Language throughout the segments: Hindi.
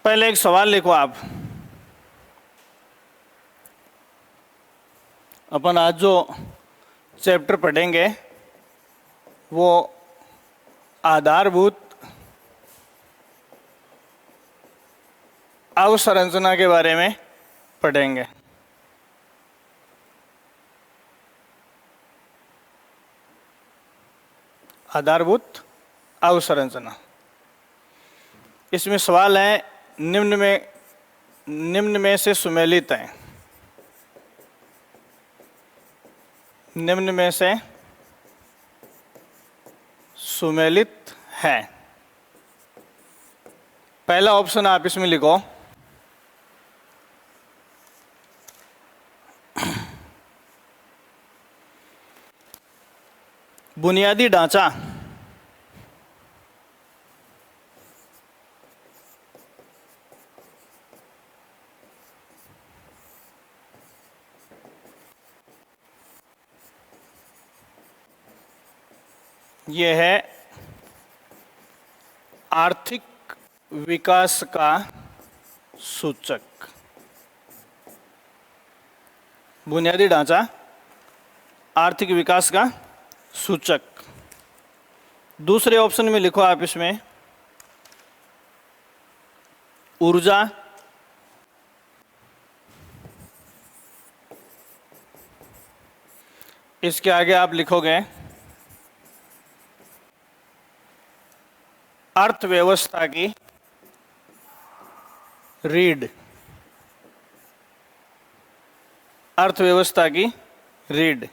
पहले एक सवाल लिखो आप। अपन आज जो चैप्टर पढ़ेंगे वो आधारभूत अवसंरचना के बारे में पढ़ेंगे। आधारभूत अवसंरचना। इसमें सवाल है निम्न में से सुमेलित है। निम्न में से सुमेलित है। पहला ऑप्शन आप इसमें लिखो, बुनियादी ढांचा। यह है आर्थिक विकास का सूचक। बुनियादी ढांचा आर्थिक विकास का सूचक। दूसरे ऑप्शन में लिखो आप इसमें ऊर्जा, इसके आगे आप लिखोगे अर्थव्यवस्था की रीढ़। अर्थव्यवस्था की रीढ़।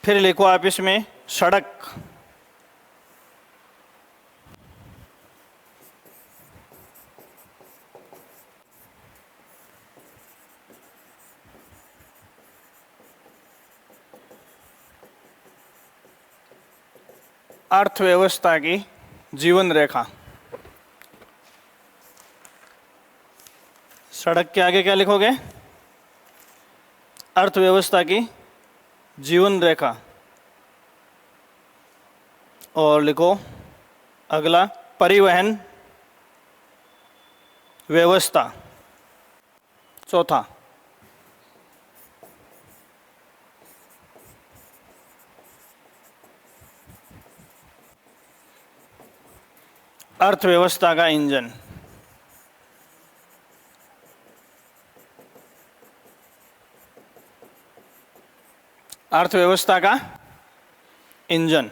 फिर लिखो आप इसमें सड़क। अर्थव्यवस्था की जीवन रेखा। सड़क के आगे क्या लिखोगे? अर्थव्यवस्था की जीवन रेखा। और लिखो अगला परिवहन व्यवस्था। चौथा अर्थव्यवस्था का इंजन। अर्थव्यवस्था का इंजन।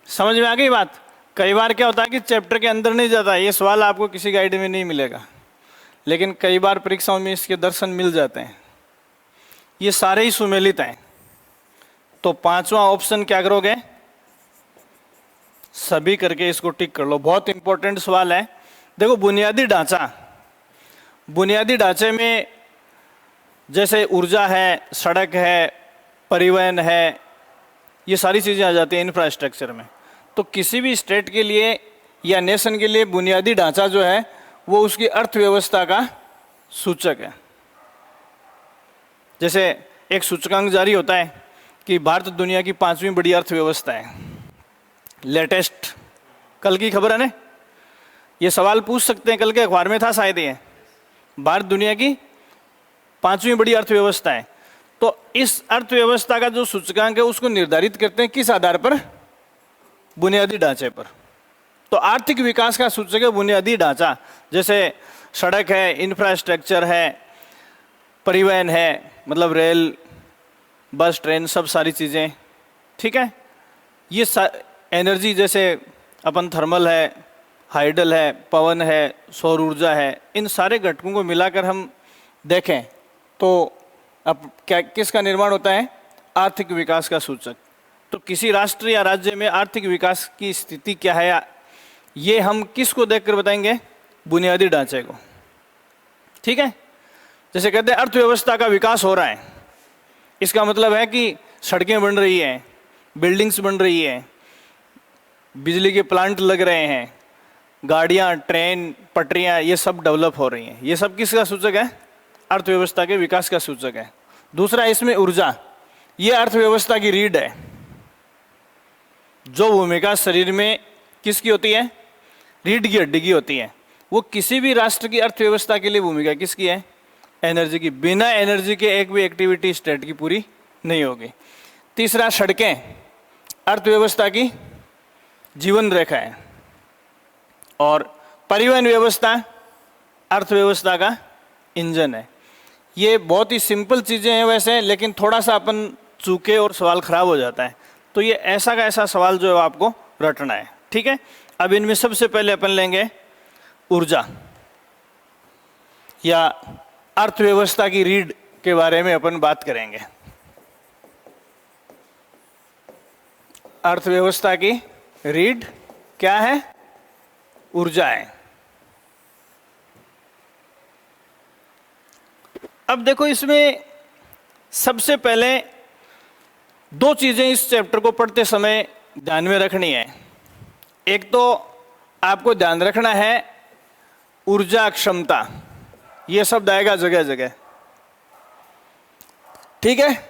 समझ में आ गई बात? कई बार क्या होता है कि चैप्टर के अंदर नहीं जाता, ये सवाल आपको किसी गाइड में नहीं मिलेगा, लेकिन कई बार परीक्षाओं में इसके दर्शन मिल जाते हैं। ये सारे ही सुमेलित हैं। तो पांचवा ऑप्शन क्या करोगे? सभी करके इसको टिक कर लो। बहुत इंपॉर्टेंट सवाल है। देखो बुनियादी ढांचा, बुनियादी ढांचे में जैसे ऊर्जा है, सड़क है, परिवहन है, ये सारी चीजें आ जाती हैं इंफ्रास्ट्रक्चर में। तो किसी भी स्टेट के लिए या नेशन के लिए बुनियादी ढांचा जो है वो उसकी अर्थव्यवस्था का सूचक है। जैसे एक सूचकांक जारी होता है कि भारत दुनिया की 5वीं बड़ी अर्थव्यवस्था है। लेटेस्ट कल की खबर है ना, ये सवाल पूछ सकते हैं, कल के अखबार में था शायद, ये भारत दुनिया की 5वीं बड़ी अर्थव्यवस्था है। तो इस अर्थव्यवस्था का जो सूचकांक है उसको निर्धारित करते हैं किस आधार पर? बुनियादी ढांचे पर। तो आर्थिक विकास का सूचक है बुनियादी ढांचा। जैसे सड़क है, इंफ्रास्ट्रक्चर है, परिवहन है, मतलब रेल, बस, ट्रेन, सब सारी चीज़ें, ठीक है। ये एनर्जी जैसे अपन थर्मल है, हाइडल है, पवन है, सौर ऊर्जा है, इन सारे घटकों को मिलाकर हम देखें तो अब क्या किसका निर्माण होता है? आर्थिक विकास का सूचक। तो किसी राष्ट्र या राज्य में आर्थिक विकास की स्थिति क्या है, ये हम किसको देखकर बताएंगे? बुनियादी ढांचे को। ठीक है, जैसे कहते हैं अर्थव्यवस्था का विकास हो रहा है, इसका मतलब है कि सड़कें बन रही हैं, बिल्डिंग्स बन रही हैं, बिजली के प्लांट लग रहे हैं, गाड़ियां, ट्रेन, पटरियां, ये सब डेवलप हो रही हैं। ये सब किसका सूचक है? अर्थव्यवस्था के विकास का सूचक है। दूसरा, इसमें ऊर्जा, ये अर्थव्यवस्था की रीढ़ है। जो भूमिका शरीर में किसकी होती है? रीढ़ की हड्डी की होती है। वो किसी भी राष्ट्र की अर्थव्यवस्था के लिए भूमिका किसकी है? एनर्जी की। बिना एनर्जी के एक भी एक्टिविटी स्टेट की पूरी नहीं होगी। तीसरा, सड़कें अर्थव्यवस्था की जीवन रेखा है, और परिवहन व्यवस्था अर्थव्यवस्था का इंजन है। ये बहुत ही सिंपल चीज़ें हैं वैसे, लेकिन थोड़ा सा अपन चूके और सवाल खराब हो जाता है। तो ये ऐसा का ऐसा सवाल जो है आपको रटना है। ठीक है, अब इनमें सबसे पहले अपन लेंगे ऊर्जा या अर्थव्यवस्था की रीढ़ के बारे में अपन बात करेंगे। अर्थव्यवस्था की रीढ़ क्या है? ऊर्जा है। अब देखो, इसमें सबसे पहले दो चीजें इस चैप्टर को पढ़ते समय ध्यान में रखनी है। एक तो आपको ध्यान रखना है ऊर्जा क्षमता, ये शब्द आएगा जगह जगह। ठीक है,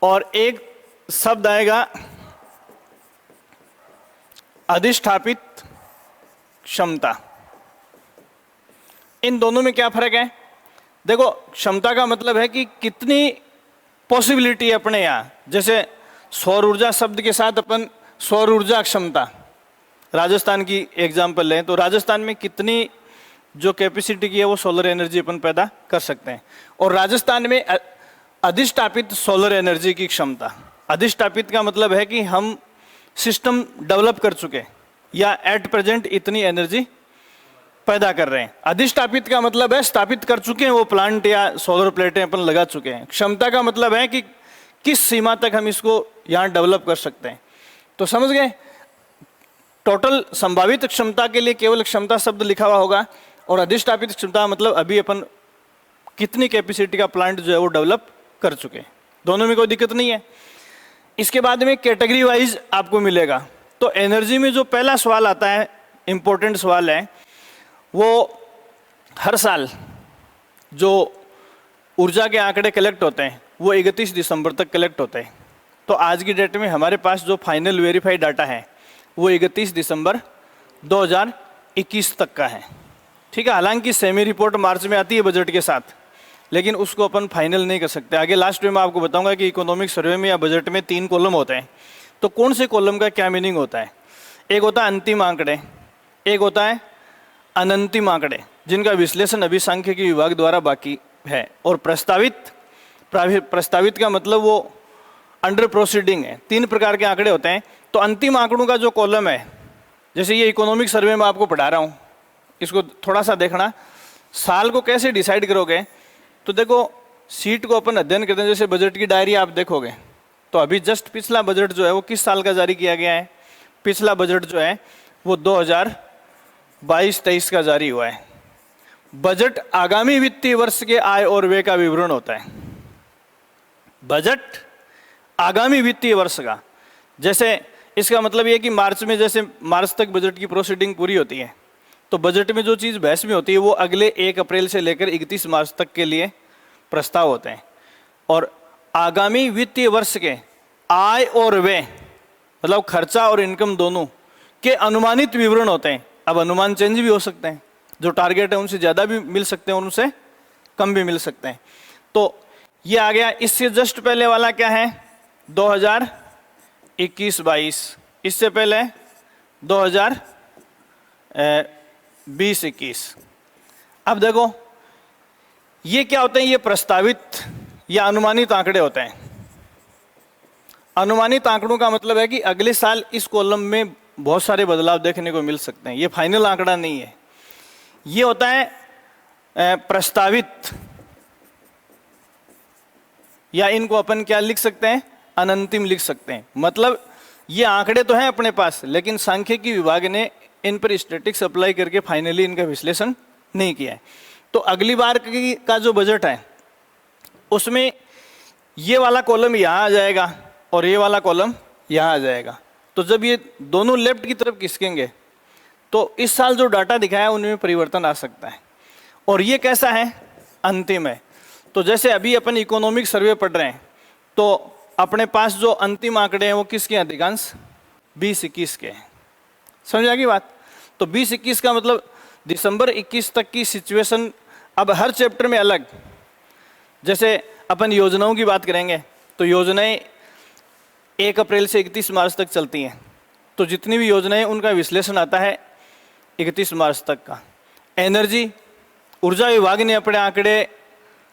और एक शब्द आएगा अधिष्ठापित क्षमता। इन दोनों में क्या फर्क है? देखो, क्षमता का मतलब है कि कितनी पॉसिबिलिटी है अपने यहाँ। जैसे सौर ऊर्जा शब्द के साथ अपन सौर ऊर्जा क्षमता, राजस्थान की एग्जाम्पल लें तो राजस्थान में कितनी जो कैपेसिटी की है वो सोलर एनर्जी अपन पैदा कर सकते हैं। और राजस्थान में अधिष्ठापित सोलर एनर्जी की क्षमता। अधिष्ठापित का मतलब है कि हम सिस्टम डेवलप कर चुके या एट प्रेजेंट इतनी एनर्जी पैदा कर रहे हैं। अधिष्ठापित का मतलब है स्थापित कर चुके हैं वो प्लांट या सोलर प्लेटें अपन लगा चुके हैं। क्षमता का मतलब है कि किस सीमा तक हम इसको यहाँ डेवलप कर सकते हैं। तो समझ गए, टोटल संभावित क्षमता के लिए केवल क्षमता शब्द लिखा हुआ होगा, और अधिष्ठापित क्षमता मतलब अभी अपन कितनी कैपेसिटी का प्लांट जो है वो डेवलप कर चुके हैं। दोनों में कोई दिक्कत नहीं है। इसके बाद में कैटेगरी वाइज आपको मिलेगा। तो एनर्जी में जो पहला सवाल आता है, इंपॉर्टेंट सवाल है, वो हर साल जो ऊर्जा के आंकड़े कलेक्ट होते हैं वो 31 दिसंबर तक कलेक्ट होते हैं। तो आज की डेट में हमारे पास जो फाइनल वेरीफाइड डाटा है वो 31 दिसंबर 2021 तक का है। ठीक है, हालांकि सेमी रिपोर्ट मार्च में आती है बजट के साथ, लेकिन उसको अपन फाइनल नहीं कर सकते। आगे लास्ट में मैं आपको बताऊंगा कि इकोनॉमिक सर्वे में या बजट में 3 कॉलम होते हैं। तो कौन से कॉलम का क्या मीनिंग होता है? एक होता है अंतिम आंकड़े, एक होता है अनंतिम आंकड़े, जिनका विश्लेषण अभी सांख्यिकी विभाग द्वारा बाकी है। और प्रस्तावित का मतलब वो अंडर प्रोसीडिंग है। 3 प्रकार के आंकड़े होते हैं। तो अंतिम आंकड़ों का जो कॉलम है, जैसे ये इकोनॉमिक सर्वे में आपको पढ़ा रहा हूँ, इसको थोड़ा सा देखना। साल को कैसे डिसाइड करोगे? तो देखो, सीट को अपन अध्ययन करते हैं। जैसे बजट की डायरी आप देखोगे तो अभी जस्ट पिछला बजट जो है वो किस साल का जारी किया गया है? पिछला बजट जो है वो 2022-23 का जारी हुआ है। बजट आगामी वित्तीय वर्ष के आय और व्यय का विवरण होता है। बजट आगामी वित्तीय वर्ष का, जैसे इसका मतलब ये कि मार्च में, जैसे मार्च तक बजट की प्रोसीडिंग पूरी होती है, तो बजट में जो चीज़ बहस में होती है वो अगले 1 अप्रैल से लेकर 31 मार्च तक के लिए प्रस्ताव होते हैं। और आगामी वित्तीय वर्ष के आय और व्यय मतलब खर्चा और इनकम दोनों के अनुमानित विवरण होते हैं। अब अनुमान चेंज भी हो सकते हैं, जो टारगेट है उनसे ज़्यादा भी मिल सकते हैं और उनसे कम भी मिल सकते हैं। तो ये आ गया। इससे जस्ट पहले वाला क्या है? 2021-22। इससे पहले 2020-21। अब देखो, ये क्या होते हैं? ये प्रस्तावित या अनुमानित आंकड़े होते हैं। अनुमानित आंकड़ों का मतलब है कि अगले साल इस कॉलम में बहुत सारे बदलाव देखने को मिल सकते हैं। ये फाइनल आंकड़ा नहीं है। ये होता है प्रस्तावित, या इनको अपन क्या लिख सकते हैं? अनंतिम लिख सकते हैं। मतलब ये आंकड़े तो हैं अपने पास, लेकिन सांख्यिकी विभाग ने इन पर स्टैटिस्टिक्स अप्लाई करके फाइनली इनका विश्लेषण नहीं किया है। तो अगली बार का जो बजट है उसमें ये वाला कॉलम यहाँ आ जाएगा और ये वाला कॉलम यहाँ आ जाएगा। तो जब ये दोनों लेफ्ट की तरफ खिसकेंगे तो इस साल जो डाटा दिखाया है उनमें परिवर्तन आ सकता है। और ये कैसा है? अंतिम है। तो जैसे अभी अपन इकोनॉमिक सर्वे पढ़ रहे हैं तो अपने पास जो अंतिम आंकड़े हैं वो किसके? अधिकांश 20-21 के हैं। समझ आ गई बात? तो 20-21 का मतलब दिसंबर 21 तक की सिचुएशन अब हर चैप्टर में अलग। जैसे अपन योजनाओं की बात करेंगे तो योजनाएं 1 अप्रैल से 31 मार्च तक चलती हैं। तो जितनी भी योजनाएं उनका विश्लेषण आता है 31 मार्च तक का। एनर्जी, ऊर्जा विभाग ने अपने आंकड़े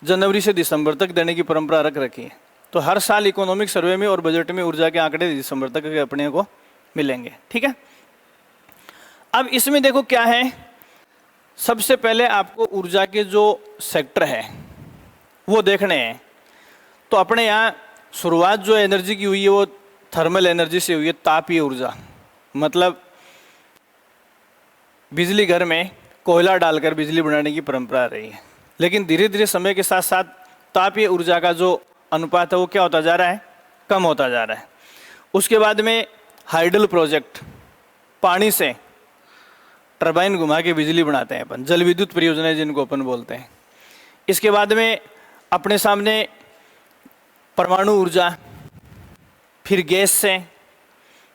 जनवरी से दिसंबर तक देने की परंपरा रख रखी है। तो हर साल इकोनॉमिक सर्वे में और बजट में ऊर्जा के आंकड़े दिसंबर तक के अपने को मिलेंगे। ठीक है। अब इसमें देखो क्या है, सबसे पहले आपको ऊर्जा के जो सेक्टर है वो देखने हैं। तो अपने यहाँ शुरुआत जो एनर्जी की हुई है वो थर्मल एनर्जी से हुई है, तापीय ऊर्जा। मतलब बिजली घर में कोयला डालकर बिजली बनाने की परंपरा रही है, लेकिन धीरे धीरे समय के साथ साथ तापीय ऊर्जा का जो अनुपात है वो क्या होता जा रहा है? कम होता जा रहा है। उसके बाद में हाइडल प्रोजेक्ट, पानी से टरबाइन घुमा के बिजली बनाते हैं अपन, जल विद्युत परियोजनाएं जिनको अपन बोलते हैं। इसके बाद में अपने सामने परमाणु ऊर्जा, फिर गैस से,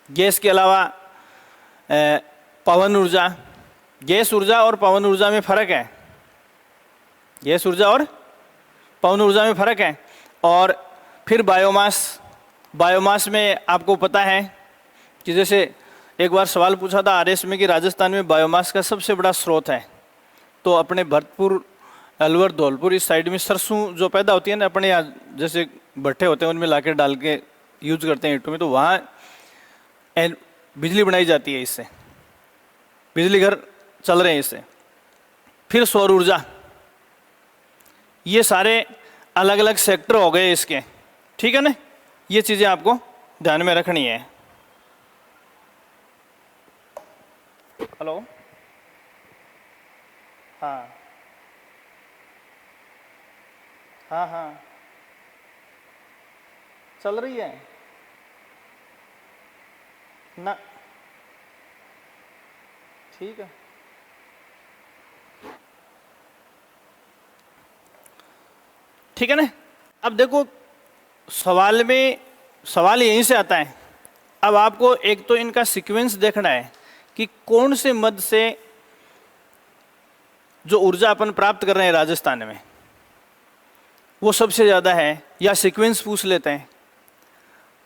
गैस के अलावा पवन ऊर्जा। गैस ऊर्जा और पवन ऊर्जा में फर्क है, गैस ऊर्जा और पवन ऊर्जा में फर्क है। और फिर बायोमास, बायोमास में आपको पता है कि जैसे एक बार सवाल पूछा था आरएस में कि राजस्थान में बायोमास का सबसे बड़ा स्रोत है। तो अपने भरतपुर, अलवर, धौलपुर इस साइड में सरसों जो पैदा होती है ना, अपने यहाँ जैसे भट्टे होते हैं उनमें लाके डाल के यूज करते हैं ईंटों में, तो वहाँ बिजली बनाई जाती है, इससे बिजली घर चल रहे हैं इससे। फिर सौर ऊर्जा, ये सारे अलग अलग सेक्टर हो गए इसके। ठीक है ना, ये चीज़ें आपको ध्यान में रखनी है। हेलो, हाँ हाँ हाँ चल रही है ना, ठीक है। ठीक है ना। अब देखो सवाल में, सवाल यहीं से आता है। अब आपको एक तो इनका सीक्वेंस देखना है कि कौन से मद से जो ऊर्जा अपन प्राप्त कर रहे हैं राजस्थान में वो सबसे ज़्यादा है, या सीक्वेंस पूछ लेते हैं।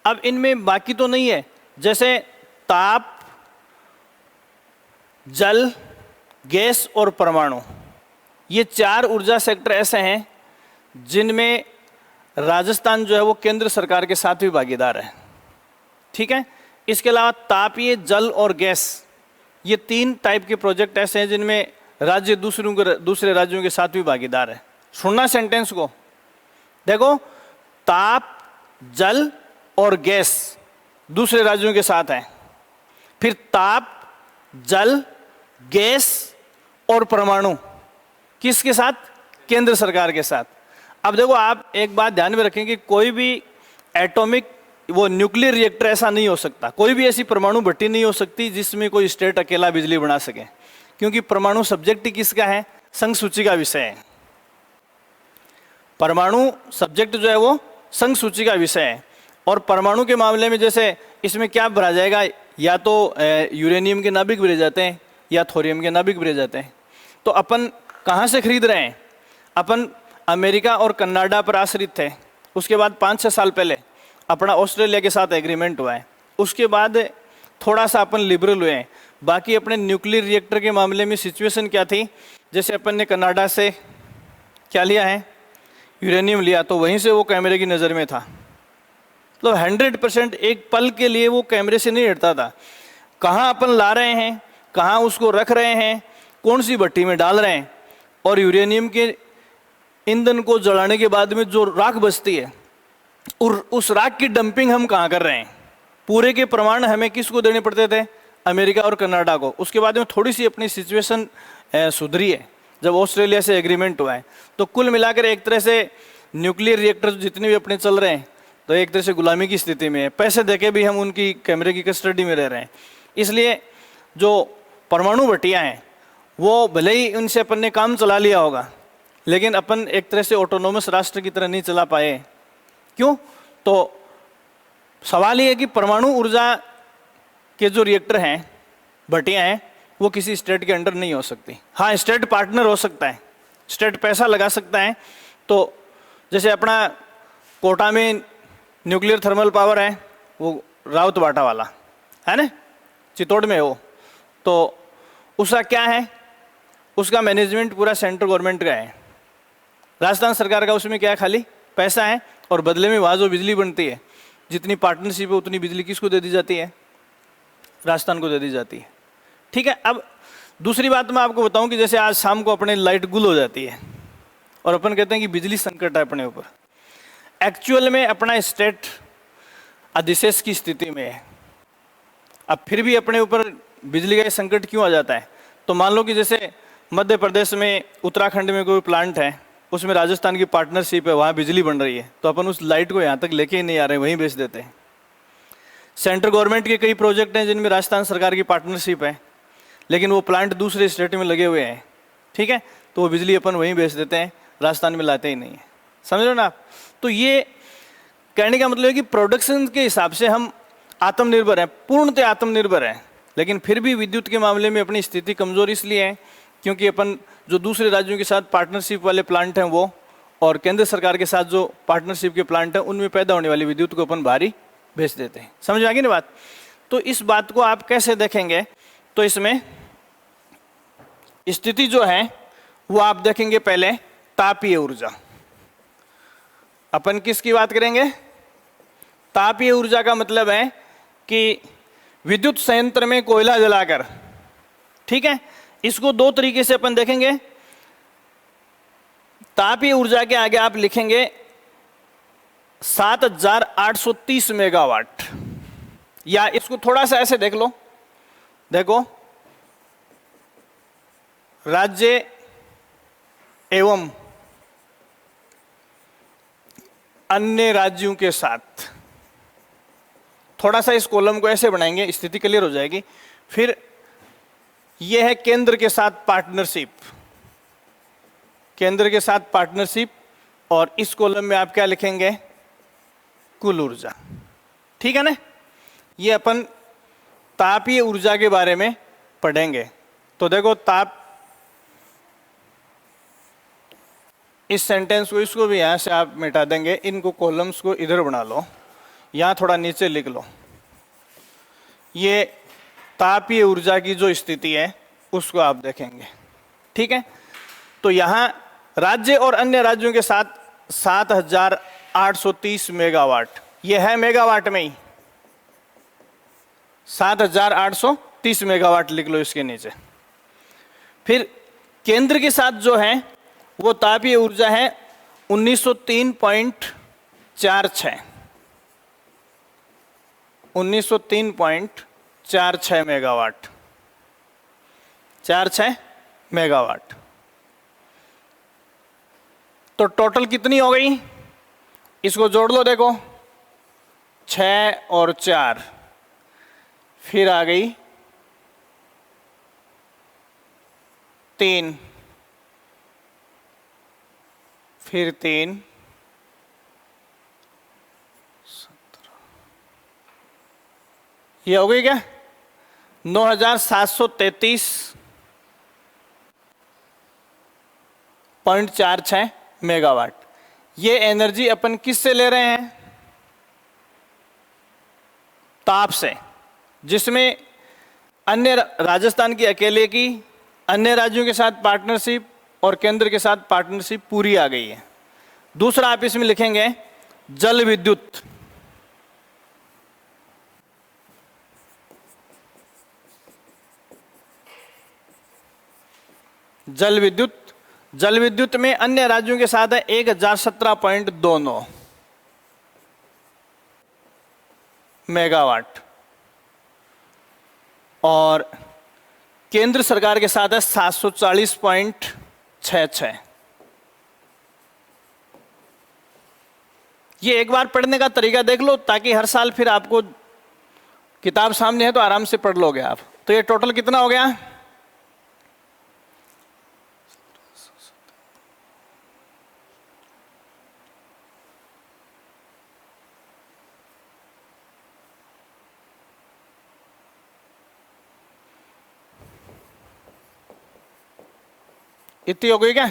अब इनमें बाकी तो नहीं है, जैसे ताप, जल, गैस और परमाणु, ये 4 ऊर्जा सेक्टर ऐसे हैं जिनमें राजस्थान जो है वो केंद्र सरकार के साथ भी भागीदार है। ठीक है। इसके अलावा तापीय, जल और गैस, ये 3 टाइप के प्रोजेक्ट ऐसे हैं जिनमें राज्य दूसरे राज्यों के साथ भी भागीदार है। सुनना सेंटेंस को, देखो ताप, जल और गैस दूसरे राज्यों के साथ है, फिर ताप, जल, गैस और परमाणु किसके साथ? केंद्र सरकार के साथ। अब देखो आप एक बात ध्यान में रखें कि कोई भी एटॉमिक वो न्यूक्लियर रिएक्टर ऐसा नहीं हो सकता, कोई भी ऐसी परमाणु भट्टी नहीं हो सकती जिसमें कोई स्टेट अकेला बिजली बना सके, क्योंकि परमाणु सब्जेक्ट किसका है? संघ सूची का विषय है। परमाणु सब्जेक्ट जो है वो संघ सूची का विषय है। और परमाणु के मामले में जैसे इसमें क्या भरा जाएगा, या तो यूरेनियम के नाभिक भरे जाते हैं या थोरियम के नाभिक भरे जाते हैं। तो अपन कहाँ से खरीद रहे हैं? अपन अमेरिका और कनाडा पर आश्रित थे, उसके बाद 5-6 साल पहले अपना ऑस्ट्रेलिया के साथ एग्रीमेंट हुआ है, उसके बाद थोड़ा सा अपन लिबरल हुए हैं। बाकी अपने न्यूक्लियर रिएक्टर के मामले में सिचुएशन क्या थी, जैसे अपन ने कनाडा से क्या लिया है? यूरेनियम लिया, तो वहीं से वो कैमरे की नज़र में था। तो 100% एक पल के लिए वो कैमरे से नहीं हटता था। कहाँ अपन ला रहे हैं, कहाँ उसको रख रहे हैं, कौन सी भट्टी में डाल रहे हैं, और यूरेनियम के ईंधन को जलाने के बाद में जो राख बचती है और उस राख की डंपिंग हम कहाँ कर रहे हैं? पूरे के प्रमाण हमें किसको देने पड़ते थे? अमेरिका और कनाडा को। उसके बाद में थोड़ी सी अपनी सिचुएशन सुधरी है जब ऑस्ट्रेलिया से एग्रीमेंट हुआ है। तो कुल मिलाकर एक तरह से न्यूक्लियर रिएक्टर जितने भी अपने चल रहे हैं तो एक तरह से गुलामी की स्थिति में है। पैसे देके भी हम उनकी कैमरे की कस्टडी में रह रहे हैं। इसलिए जो परमाणु भट्टियाँ हैं वो भले ही उनसे अपन ने काम चला लिया होगा, लेकिन अपन एक तरह से ऑटोनोमस राष्ट्र की तरह नहीं चला पाए। क्यों? तो सवाल ये है कि परमाणु ऊर्जा के जो रिएक्टर हैं, भट्टियाँ हैं, वो किसी स्टेट के अंडर नहीं हो सकती। हाँ, स्टेट पार्टनर हो सकता है, स्टेट पैसा लगा सकता है। तो जैसे अपना कोटा में न्यूक्लियर थर्मल पावर है, वो राउत बाटा वाला है ना, चित्तौड़ में हो, तो उसका क्या है? उसका मैनेजमेंट पूरा सेंट्रल गवर्नमेंट का है। राजस्थान सरकार का उसमें क्या है? खाली पैसा है, और बदले में वहाँ जो बिजली बनती है, जितनी पार्टनरशिप है उतनी बिजली किसको दे दी जाती है? राजस्थान को दे दी जाती है। ठीक है। अब दूसरी बात मैं आपको बताऊं कि जैसे आज शाम को अपने लाइट गुल हो जाती है और अपन कहते हैं कि बिजली संकट है अपने ऊपर। एक्चुअल में अपना स्टेट अधिशेष की स्थिति में है। अब फिर भी अपने ऊपर बिजली का संकट क्यों आ जाता है? तो मान लो कि जैसे मध्य प्रदेश में, उत्तराखंड में कोई प्लांट है, उसमें राजस्थान की पार्टनरशिप है, वहाँ बिजली बन रही है, तो अपन उस लाइट को यहाँ तक लेके ही नहीं आ रहे, वहीं बेच देते हैं। सेंट्रल गवर्नमेंट के कई प्रोजेक्ट हैं जिनमें राजस्थान सरकार की पार्टनरशिप है, लेकिन वो प्लांट दूसरे स्टेट में लगे हुए हैं। ठीक है, तो वो बिजली अपन वहीं बेच देते हैं, राजस्थान में लाते ही नहीं है। समझ लो ना आप? तो ये कहने का मतलब है कि प्रोडक्शन के हिसाब से हम आत्मनिर्भर हैं, पूर्णतः आत्मनिर्भर हैं, लेकिन फिर भी विद्युत के मामले में अपनी स्थिति कमजोर इसलिए है क्योंकि अपन जो दूसरे राज्यों के साथ पार्टनरशिप वाले प्लांट हैं वो, और केंद्र सरकार के साथ जो पार्टनरशिप के प्लांट हैं उनमें पैदा होने वाली विद्युत को अपन भारी बेच देते हैं। समझ आ गई ना बात? तो इस बात को आप कैसे देखेंगे? तो इसमें स्थिति जो है वो आप देखेंगे पहले तापीय ऊर्जा। अपन किसकी बात करेंगे? तापीय ऊर्जा का मतलब है कि विद्युत संयंत्र में कोयला जलाकर, ठीक है, इसको दो तरीके से अपन देखेंगे। तापीय ऊर्जा के आगे आप लिखेंगे 7830 मेगावाट, या इसको थोड़ा सा ऐसे देख लो, देखो, राज्य एवं अन्य राज्यों के साथ, थोड़ा सा इस कॉलम को ऐसे बनाएंगे, स्थिति क्लियर हो जाएगी। फिर यह है केंद्र के साथ पार्टनरशिप, केंद्र के साथ पार्टनरशिप, और इस कॉलम में आप क्या लिखेंगे? कुल ऊर्जा। ठीक है ना? ये अपन तापीय ऊर्जा के बारे में पढ़ेंगे। तो देखो, ताप, इस सेंटेंस को, इसको भी यहां से आप मिटा देंगे, इनको कॉलम्स को इधर बना लो, यहां थोड़ा नीचे लिख लो। ये तापीय ऊर्जा की जो स्थिति है उसको आप देखेंगे। ठीक है? तो यहां राज्य और अन्य राज्यों के साथ 7830 मेगावाट, ये है मेगावाट में ही, 7830 मेगावाट लिख लो इसके नीचे। फिर केंद्र के साथ जो है वो तापीय ऊर्जा है 1903.46, 1903.46 मेगावाट, 46 मेगावाट। तो टोटल कितनी हो गई? इसको जोड़ लो, देखो, 6 और 4, फिर आ गई 3, फिर 3, 17, ये हो गई क्या? 9733.46 मेगावाट। ये एनर्जी अपन किस से ले रहे हैं? ताप से, जिसमें अन्य राजस्थान की अकेले की, अन्य राज्यों के साथ पार्टनरशिप और केंद्र के साथ पार्टनरशिप पूरी आ गई है। दूसरा आप इसमें लिखेंगे जल विद्युत। जल विद्युत, जल विद्युत में अन्य राज्यों के साथ है 1017.29, मेगावाट, और केंद्र सरकार के साथ है 740.66। ये एक बार पढ़ने का तरीका देख लो, ताकि हर साल फिर आपको किताब सामने है तो आराम से पढ़ लोगे आप। तो ये टोटल कितना हो गया? इतनी हो गई क्या?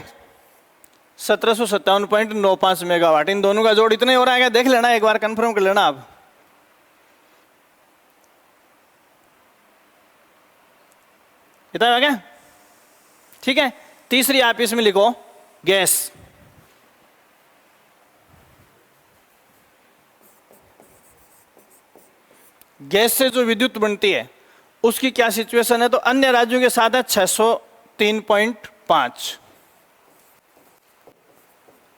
1757.95 मेगावाट। इन दोनों का जोड़ इतना ही हो रहा है क्या? देख लेना, एक बार कंफर्म कर लेना आप। इतना हो गया? ठीक है। तीसरी आप इसमें लिखो गैस। गैस से जो विद्युत बनती है उसकी क्या सिचुएशन है? तो अन्य राज्यों के साथ है 603.5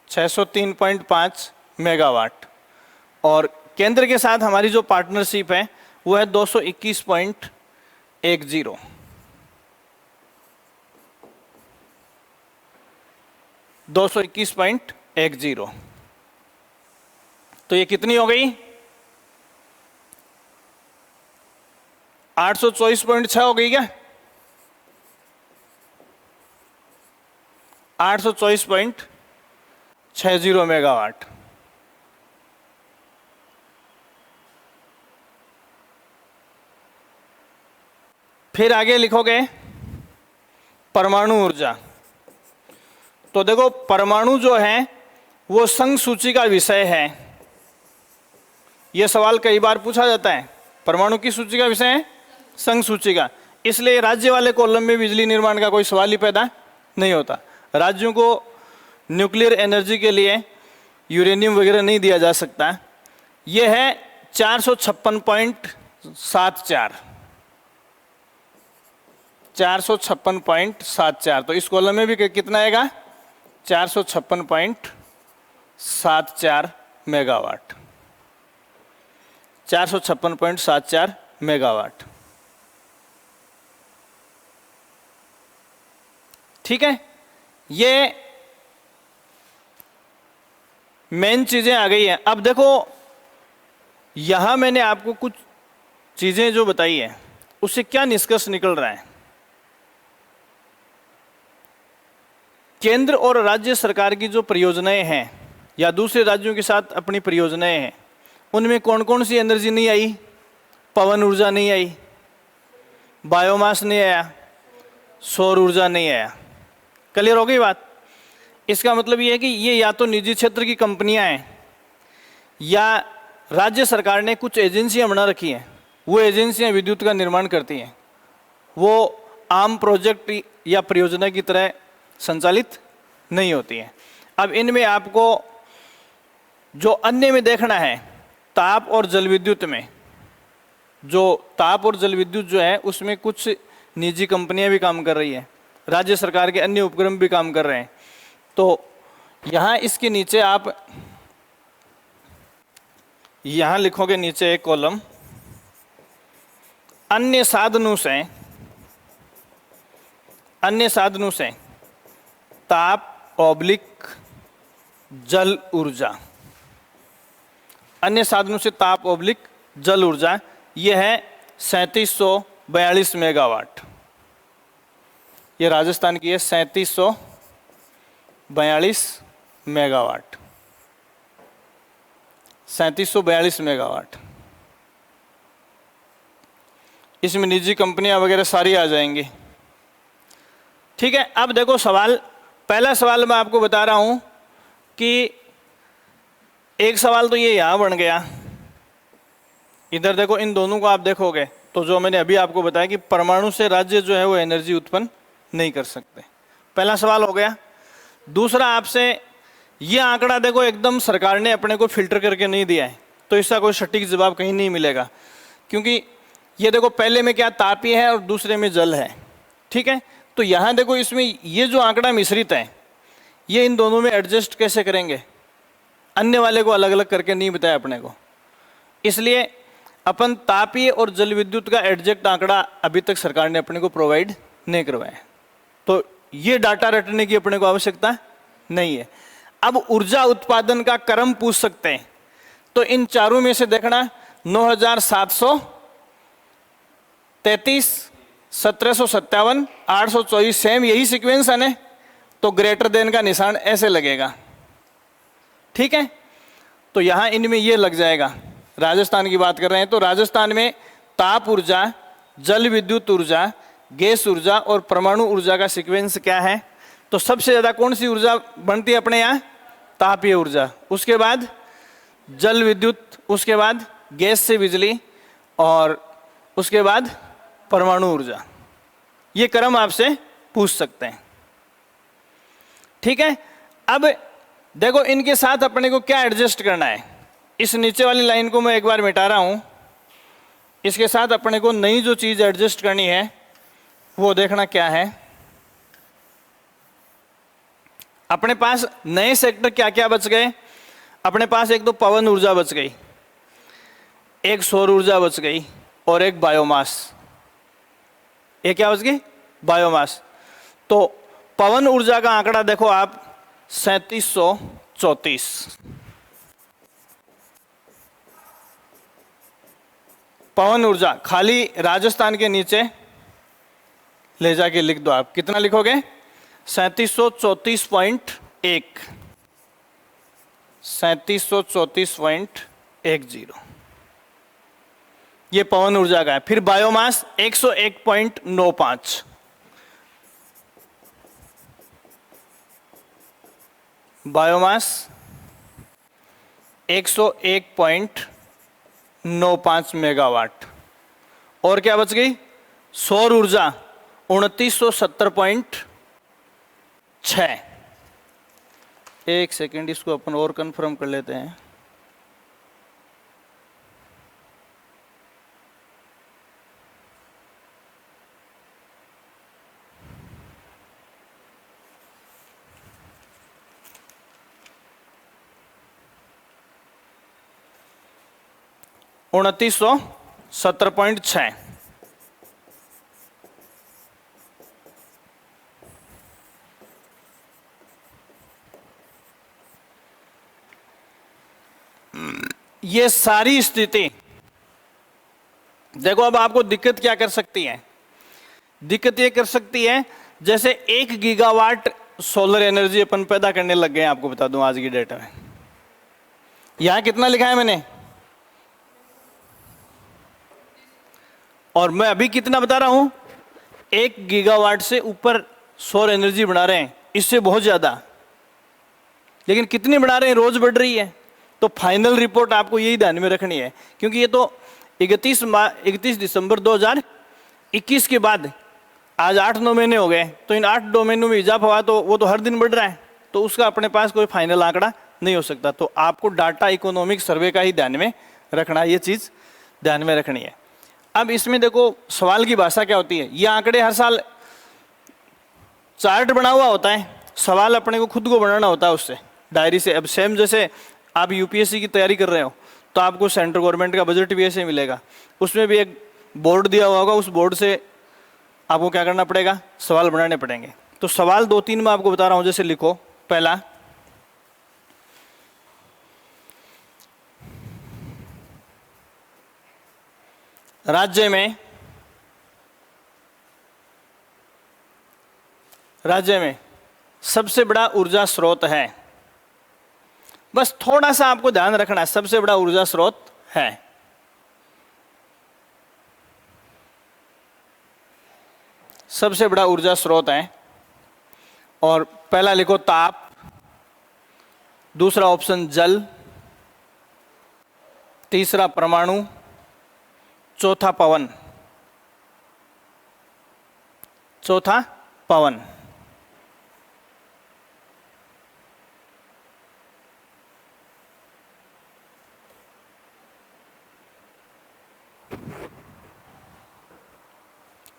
603.5 मेगावाट, और केंद्र के साथ हमारी जो पार्टनरशिप है वो है 221.10 221.10। तो ये कितनी हो गई? 824.6 हो गई क्या? 824.60 मेगावाट। फिर आगे लिखोगे परमाणु ऊर्जा। तो देखो, परमाणु जो है वो संघ सूची का विषय है। यह सवाल कई बार पूछा जाता है। परमाणु की सूची का विषय है, संघ सूची का, इसलिए राज्य वाले कॉलम में बिजली निर्माण का कोई सवाल ही पैदा नहीं होता। राज्यों को न्यूक्लियर एनर्जी के लिए यूरेनियम वगैरह नहीं दिया जा सकता। यह है 456.74 456.74। तो इस कॉलम में भी कितना आएगा? 456.74 मेगावाट। 456.74 मेगावाट। ठीक है। ये मेन चीजें आ गई हैं। अब देखो, यहां मैंने आपको कुछ चीजें जो बताई है उससे क्या निष्कर्ष निकल रहा है। केंद्र और राज्य सरकार की जो परियोजनाएं हैं या दूसरे राज्यों के साथ अपनी परियोजनाएं हैं, उनमें कौन कौन सी एनर्जी नहीं आई? पवन ऊर्जा नहीं आई, बायोमास नहीं आया, सौर ऊर्जा नहीं आया। क्लियर हो गई बात? इसका मतलब ये है कि ये या तो निजी क्षेत्र की कंपनियां हैं या राज्य सरकार ने कुछ एजेंसियां बना रखी हैं। वो एजेंसियां विद्युत का निर्माण करती हैं। वो आम प्रोजेक्ट या परियोजना की तरह संचालित नहीं होती हैं। अब इनमें आपको जो अन्य में देखना है, ताप और जल विद्युत में, जो ताप और जल विद्युत जो है उसमें कुछ निजी कंपनियां भी काम कर रही हैं, राज्य सरकार के अन्य उपक्रम भी काम कर रहे हैं। तो यहाँ इसके नीचे आप यहाँ लिखोगे नीचे एक कॉलम, अन्य साधनों से ताप ऑब्लिक जल ऊर्जा। अन्य साधनों से ताप ऑब्लिक जल ऊर्जा, यह है 3742 मेगावाट। ये राजस्थान की है 3742 मेगावाट। 3742 मेगावाट। इसमें निजी कंपनियां वगैरह सारी आ जाएंगी। ठीक है। अब देखो सवाल, पहला सवाल मैं आपको बता रहा हूं कि एक सवाल तो ये यहां बन गया। इधर देखो, इन दोनों को आप देखोगे तो जो मैंने अभी आपको बताया कि परमाणु से राज्य जो है वो एनर्जी उत्पन्न नहीं कर सकते। पहला सवाल हो गया। दूसरा, आपसे ये आंकड़ा देखो, एकदम सरकार ने अपने को फिल्टर करके नहीं दिया है, तो इसका कोई सटीक जवाब कहीं नहीं मिलेगा। क्योंकि ये देखो, पहले में क्या तापीय है और दूसरे में जल है। ठीक है। तो यहाँ देखो, इसमें ये जो आंकड़ा मिश्रित है, ये इन दोनों में एडजस्ट कैसे करेंगे? अन्य वाले को अलग अलग करके नहीं बताया अपने को। इसलिए अपन तापीय और जल विद्युत का एग्जैक्ट आंकड़ा अभी तक सरकार ने अपने को प्रोवाइड नहीं करवाया, तो ये डाटा रटने की अपने को आवश्यकता नहीं है। अब ऊर्जा उत्पादन का क्रम पूछ सकते हैं, तो इन चारों में से देखना 9733, 1757, 824 सेम यही सीक्वेंस है ना, तो ग्रेटर देन का निशान ऐसे लगेगा, ठीक है। तो यहां इनमें ये लग जाएगा। राजस्थान की बात कर रहे हैं तो राजस्थान में ताप ऊर्जा, जल विद्युत ऊर्जा, गैस ऊर्जा और परमाणु ऊर्जा का सीक्वेंस क्या है? तो सबसे ज्यादा कौन सी ऊर्जा बनती है अपने यहाँ? तापीय ऊर्जा, उसके बाद जल विद्युत, उसके बाद गैस से बिजली और उसके बाद परमाणु ऊर्जा। ये क्रम आपसे पूछ सकते हैं, ठीक है। अब देखो इनके साथ अपने को क्या एडजस्ट करना है। इस नीचे वाली लाइन को मैं एक बार मिटा रहा हूं, इसके साथ अपने को नई जो चीज एडजस्ट करनी है वो देखना क्या है। अपने पास नए सेक्टर क्या क्या बच गए? अपने पास एक तो पवन ऊर्जा बच गई, एक सौर ऊर्जा बच गई और एक बायोमास। एक क्या बच गई? बायोमास। तो पवन ऊर्जा का आंकड़ा देखो आप 3734। पवन ऊर्जा खाली राजस्थान के नीचे ले जाके लिख दो। आप कितना लिखोगे? 3734.1, 3734.10। ये पवन ऊर्जा का है। फिर बायोमास 101.95, बायोमास 101.95 मेगावाट। और क्या बच गई? सौर ऊर्जा 2970.6। एक सेकेंड, इसको अपन और कंफर्म कर लेते हैं। $2970.6। ये सारी स्थिति देखो। अब आपको दिक्कत क्या कर सकती है? दिक्कत ये कर सकती है जैसे 1 गीगावाट सोलर एनर्जी अपन पैदा करने लग गए हैं। आपको बता दूं आज की डेट में यहां कितना लिखा है मैंने, और मैं अभी कितना बता रहा हूं? 1 गीगावाट से ऊपर सौर एनर्जी बना रहे हैं, इससे बहुत ज्यादा। लेकिन कितनी बना रहे हैं? रोज बढ़ रही है। तो फाइनल रिपोर्ट आपको यही ध्यान में रखनी है, क्योंकि ये तो 31 दिसंबर 2021 के बाद आज 8-9 महीने हो गए। तो इन 8-9 महीनों में इजाफा हुआ तो वो तो हर दिन बढ़ रहा है, तो उसका अपने पास कोई फाइनल आंकड़ा नहीं हो सकता। तो आपको डाटा इकोनॉमिक सर्वे का ही ध्यान में रखना, ये चीज ध्यान में रखनी है। अब इसमें देखो सवाल की भाषा क्या होती है। ये आंकड़े हर साल चार्ट बना हुआ होता है, सवाल अपने को खुद को बनाना होता है उससे, डायरी से। अब सेम जैसे आप यूपीएससी की तैयारी कर रहे हो तो आपको सेंट्रल गवर्नमेंट का बजट भी ऐसे मिलेगा, उसमें भी एक बोर्ड दिया हुआ होगा, उस बोर्ड से आपको क्या करना पड़ेगा? सवाल बनाने पड़ेंगे। तो सवाल 2-3 मैं आपको बता रहा हूं, जैसे लिखो। पहला, राज्य में सबसे बड़ा ऊर्जा स्रोत है। बस थोड़ा सा आपको ध्यान रखना है, सबसे बड़ा ऊर्जा स्रोत है। सबसे बड़ा ऊर्जा स्रोत है। और पहला लिखो ताप, दूसरा ऑप्शन जल, तीसरा परमाणु, चौथा पवन। चौथा पवन।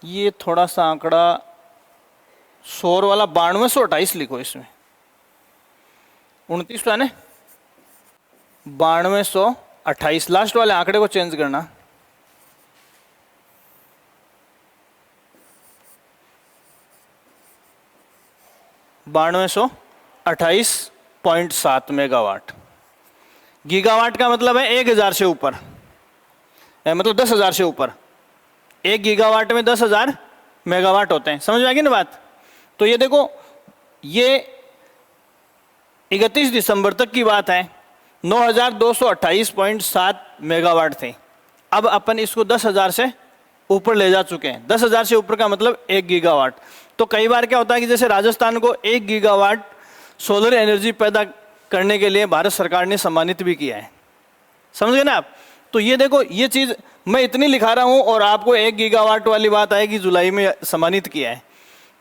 ये थोड़ा सा आंकड़ा सौर वाला 9228 लिखो इसमें। 29 तो है ना, 9228 लास्ट वाले आंकड़े को चेंज करना। 9228.7 मेगावाट। गीगावाट का मतलब है 1000 से ऊपर, मतलब 10,000 से ऊपर। 1 गीगावाट में 10,000 मेगावाट होते हैं। समझ में आ गई ना बात? तो ये देखो, ये 31 दिसंबर तक की बात है, 9228.7 मेगावाट थे। अब अपन इसको 10,000 से ऊपर ले जा चुके हैं। 10,000 से ऊपर का मतलब 1 गीगावाट। तो कई बार क्या होता है कि जैसे राजस्थान को 1 गीगावाट सोलर एनर्जी पैदा करने के लिए भारत सरकार ने सम्मानित भी किया है। समझ गए ना आप? तो ये देखो, ये चीज़ मैं इतनी लिखा रहा हूँ और आपको 1 गीगावाट वाली बात आएगी जुलाई में सम्मानित किया है,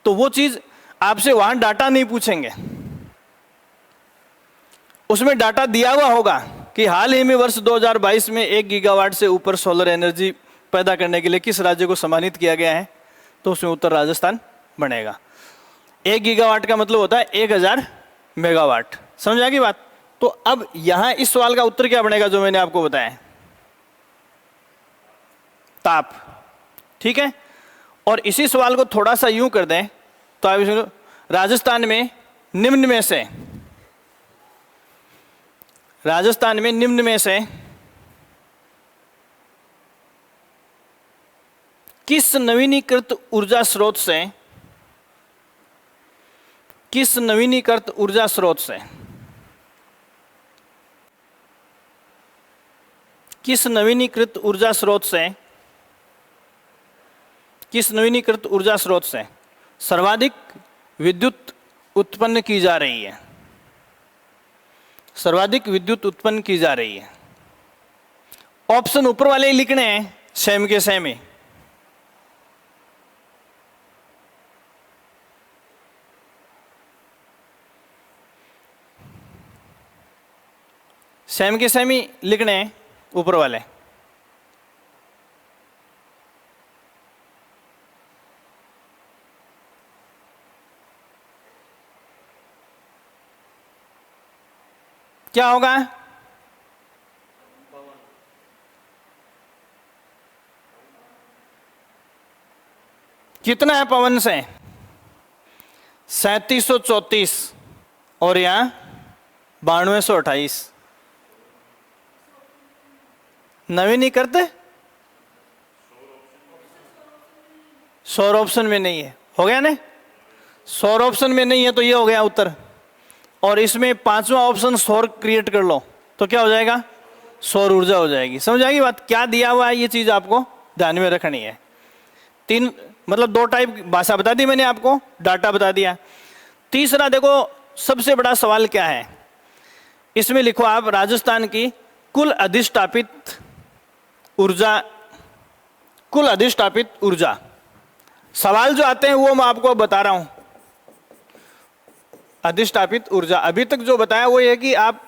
तो वो चीज़ आपसे वहाँ डाटा नहीं पूछेंगे, उसमें डाटा दिया हुआ होगा कि हाल ही में वर्ष 2022 में 1 गीगावाट से ऊपर सोलर एनर्जी पैदा करने के लिए किस राज्य को सम्मानित किया गया है, तो उसमें उत्तर राजस्थान बनेगा। 1 गीगावाट का मतलब होता है 1000 मेगावाट। समझ आ गई बात? तो अब यहां इस सवाल का उत्तर क्या बनेगा जो मैंने आपको बताया? ताप। ठीक है। और इसी सवाल को थोड़ा सा यूं कर दें तो आप इसमें राजस्थान में निम्न में से किस नवीनीकृत ऊर्जा स्रोत से सर्वाधिक विद्युत उत्पन्न की जा रही है? सर्वाधिक विद्युत उत्पन्न की जा रही है। ऑप्शन ऊपर वाले ही लिखने हैं, सेम के सेम ही। सेम के सेम ही लिखने हैं ऊपर वाले। क्या होगा? कितना है पवन से? 3734 और यहां 9228। नवीनीकृत सौर ऑप्शन में नहीं है, हो गया ना? सौर ऑप्शन में नहीं है तो ये हो गया उत्तर। और इसमें 5वां ऑप्शन सौर क्रिएट कर लो तो क्या हो जाएगा? सौर ऊर्जा हो जाएगी। समझ आएगी बात? क्या दिया हुआ है ये चीज आपको ध्यान में रखनी है। 3 मतलब 2 टाइप भाषा बता दी मैंने आपको, डाटा बता दिया। तीसरा देखो, सबसे बड़ा सवाल क्या है इसमें, लिखो आप राजस्थान की कुल अधिष्ठापित ऊर्जा। सवाल जो आते हैं वो मैं आपको बता रहा हूं। अधिष्ठापित ऊर्जा, अभी तक जो बताया वो ये है कि आप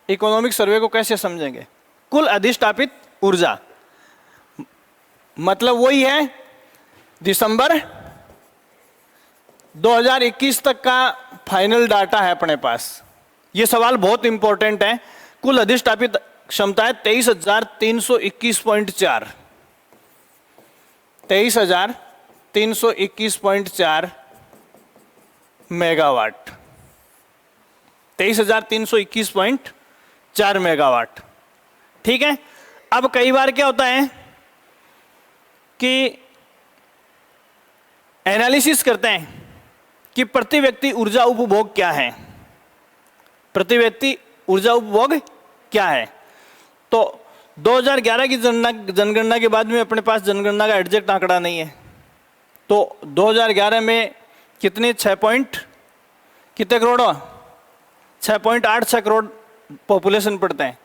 इकोनॉमिक सर्वे को कैसे समझेंगे। कुल अधिष्ठापित ऊर्जा मतलब वही है दिसंबर 2021 तक का फाइनल डाटा है अपने पास। ये सवाल बहुत इंपॉर्टेंट है। कुल अधिष्ठापित क्षमता है 23,321.4 23,321.4 मेगावाट। 23,321.4 मेगावाट। ठीक है। अब कई बार क्या होता है कि एनालिसिस करते हैं कि प्रति व्यक्ति ऊर्जा उपभोग क्या है, प्रति व्यक्ति ऊर्जा उपभोग क्या है। तो 2011 की जनगणना के बाद में अपने पास जनगणना का एग्जैक्ट आंकड़ा नहीं है। तो 2011 में कितने 6 करोड़ 6.86 करोड़ पॉपुलेशन पड़ते हैं।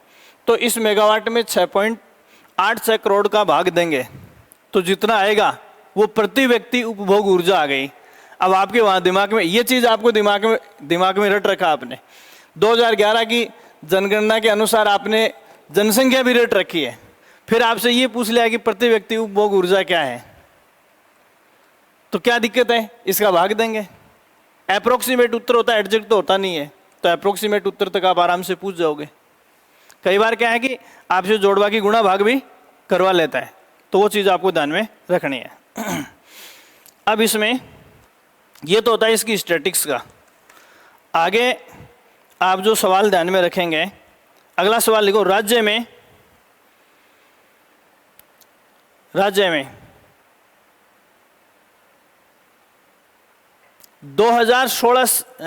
तो इस मेगावाट में 6.86 करोड़ का भाग देंगे तो जितना आएगा वो प्रति व्यक्ति उपभोग ऊर्जा आ गई। अब आपके वहाँ दिमाग में ये चीज़ आपको दिमाग में रट रखा आपने। 2011 की जनगणना के अनुसार आपने जनसंख्या भी रट रखी है, फिर आपसे ये पूछ लिया कि प्रति व्यक्ति उपभोग ऊर्जा क्या है, तो क्या दिक्कत है? इसका भाग देंगे। अप्रोक्सीमेट उत्तर होता है, एग्जैक्ट तो होता नहीं है। तो अप्रोक्सीमेट उत्तर तक आप आराम से पूछ जाओगे। कई बार क्या है कि आपसे जोड़वा की गुणा भाग भी करवा लेता है, तो वो चीज़ आपको ध्यान में रखनी है। अब इसमें ये तो होता है इसकी स्टैटिक्स का। आगे आप जो सवाल ध्यान में रखेंगे, अगला सवाल लिखो, राज्य में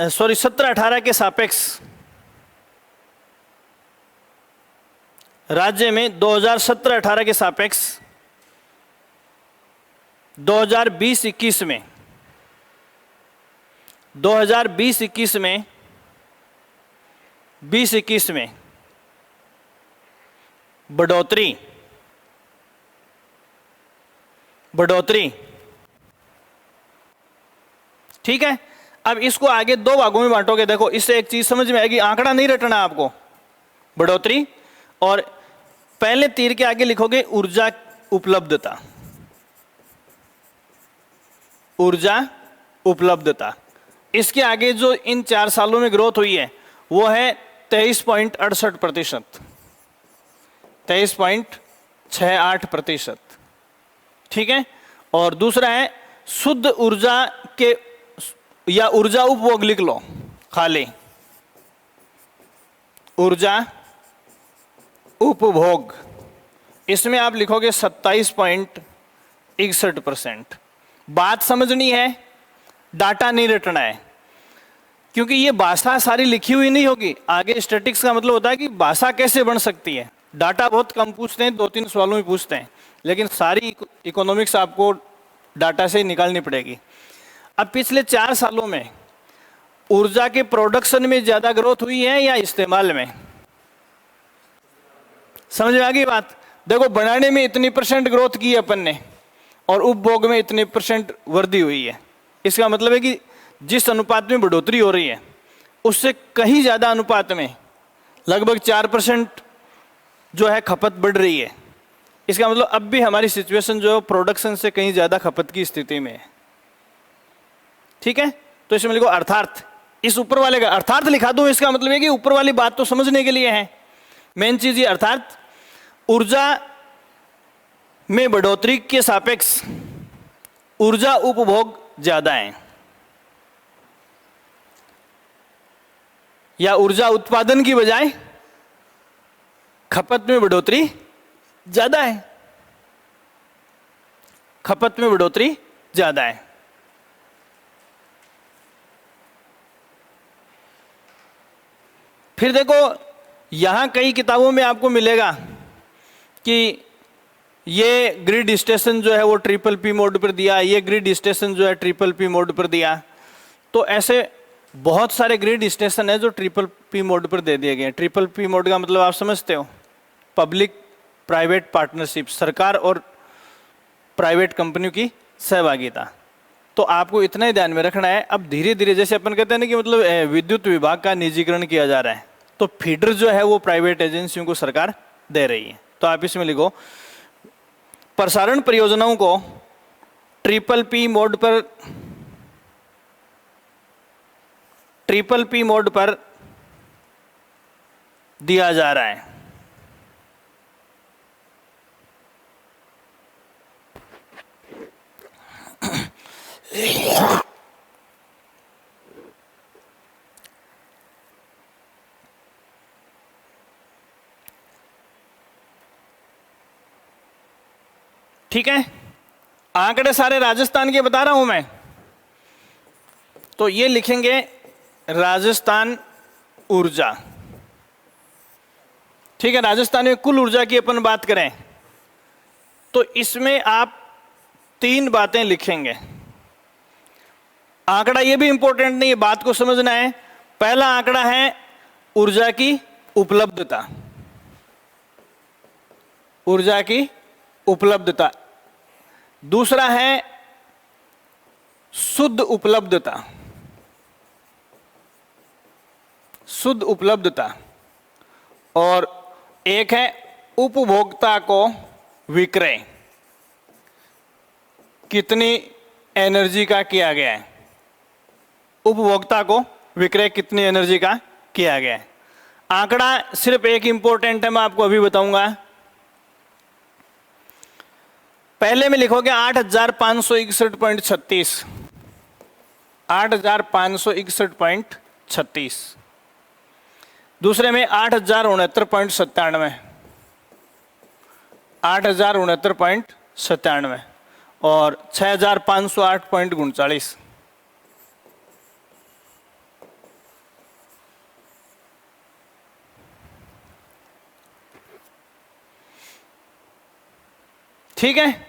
17-18 के सापेक्ष, राज्य में 2017-18 के सापेक्ष 2020-21 में 2020-21 में 20-21 में बढ़ोतरी, ठीक है। अब इसको आगे दो भागों में बांटोगे। देखो, इससे एक चीज समझ में आएगी, आंकड़ा नहीं रटना आपको, बढ़ोतरी, और पहले तीर के आगे लिखोगे ऊर्जा उपलब्धता, ऊर्जा उपलब्धता। इसके आगे जो इन 4 सालों में ग्रोथ हुई है वो है 23.68%, 23.68%, ठीक है। और दूसरा है शुद्ध ऊर्जा के, या ऊर्जा उपभोग लिख लो खाली, ऊर्जा उपभोग, इसमें आप लिखोगे 27.61%। बात समझनी है, डाटा नहीं रटना है, क्योंकि ये भाषा सारी लिखी हुई नहीं होगी। आगे स्टैटिक्स का मतलब होता है कि भाषा कैसे बन सकती है। डाटा बहुत कम पूछते हैं, 2-3 सवालों में पूछते हैं, लेकिन सारी इकोनॉमिक्स आपको डाटा से निकालनी पड़ेगी। अब पिछले 4 सालों में ऊर्जा के प्रोडक्शन में ज्यादा ग्रोथ हुई है या इस्तेमाल में? समझ में आ गई बात? देखो, बनाने में इतनी % ग्रोथ की है अपन ने, और उपभोग में इतने % वृद्धि हुई है। इसका मतलब है कि जिस अनुपात में बढ़ोतरी हो रही है उससे कहीं ज्यादा अनुपात में, लगभग 4% जो है खपत बढ़ रही है। इसका मतलब अब भी हमारी सिचुएशन जो है प्रोडक्शन से कहीं ज्यादा खपत की स्थिति में है, ठीक है। तो इसमें लिखो अर्थार्थ, इस ऊपर वाले का अर्थार्थ लिखा दूं, इसका मतलब है कि ऊपर वाली बात तो समझने के लिए है, मेन चीज ये अर्थार्थ ऊर्जा में बढ़ोतरी के सापेक्ष ऊर्जा उपभोग ज्यादा है, या ऊर्जा उत्पादन की बजाय खपत में बढ़ोतरी ज्यादा है, खपत में बढ़ोतरी ज्यादा है। फिर देखो, यहां कई किताबों में आपको मिलेगा कि ये ग्रिड स्टेशन जो है वो PPP मोड पर दिया, ये ग्रिड स्टेशन जो है PPP मोड पर दिया। तो ऐसे बहुत सारे ग्रिड स्टेशन है जो PPP मोड पर दे दिए गए। PPP मोड का मतलब आप समझते हो, पब्लिक प्राइवेट पार्टनरशिप, सरकार और प्राइवेट कंपनियों की सहभागिता। तो आपको इतना ही ध्यान में रखना है। अब धीरे धीरे, जैसे अपन कहते हैं ना कि मतलब विद्युत विभाग का निजीकरण किया जा रहा है, तो फीडर जो है वो प्राइवेट एजेंसियों को सरकार दे रही है। तो आप इसमें लिखो प्रसारण परियोजनाओं को PPP मोड पर दिया जा रहा है। ठीक है, आंकड़े सारे राजस्थान के बता रहा हूं मैं। तो ये लिखेंगे राजस्थान ऊर्जा, ठीक है। राजस्थान में कुल ऊर्जा की अपन बात करें तो इसमें आप 3 बातें लिखेंगे। आंकड़ा ये भी इंपॉर्टेंट नहीं है, बात को समझना है। पहला आंकड़ा है ऊर्जा की उपलब्धता, ऊर्जा की उपलब्धता। दूसरा है शुद्ध उपलब्धता, शुद्ध उपलब्धता। और एक है उपभोक्ता को विक्रय, कितनी एनर्जी का किया गया है, उपभोक्ता को विक्रय कितनी एनर्जी का किया गया है। आंकड़ा सिर्फ एक इंपॉर्टेंट है, मैं आपको अभी बताऊंगा। पहले में लिखोगे 8561.36, 8561.36, 36, दूसरे में 8,069.97, 8,069.97 और 6,508.39। ठीक है,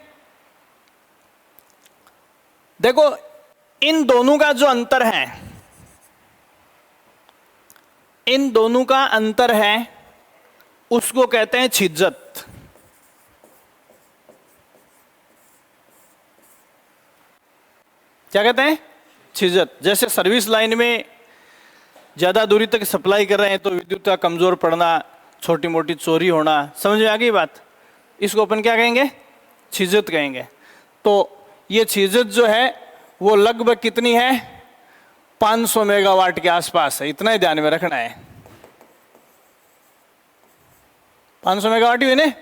देखो इन दोनों का जो अंतर है, इन दोनों का अंतर है, उसको कहते हैं छिज्जत। क्या कहते हैं? छिज्जत। जैसे सर्विस लाइन में ज्यादा दूरी तक सप्लाई कर रहे हैं तो विद्युत का कमजोर पड़ना, छोटी मोटी चोरी होना, समझ में आ गई बात? इसको अपन क्या कहेंगे? छिज्जत कहेंगे। तो ये छिज्जत जो है वो लगभग कितनी है? 500 मेगावाट के आसपास है, इतना ही ध्यान में रखना है। 500 मेगावाट ही है ना,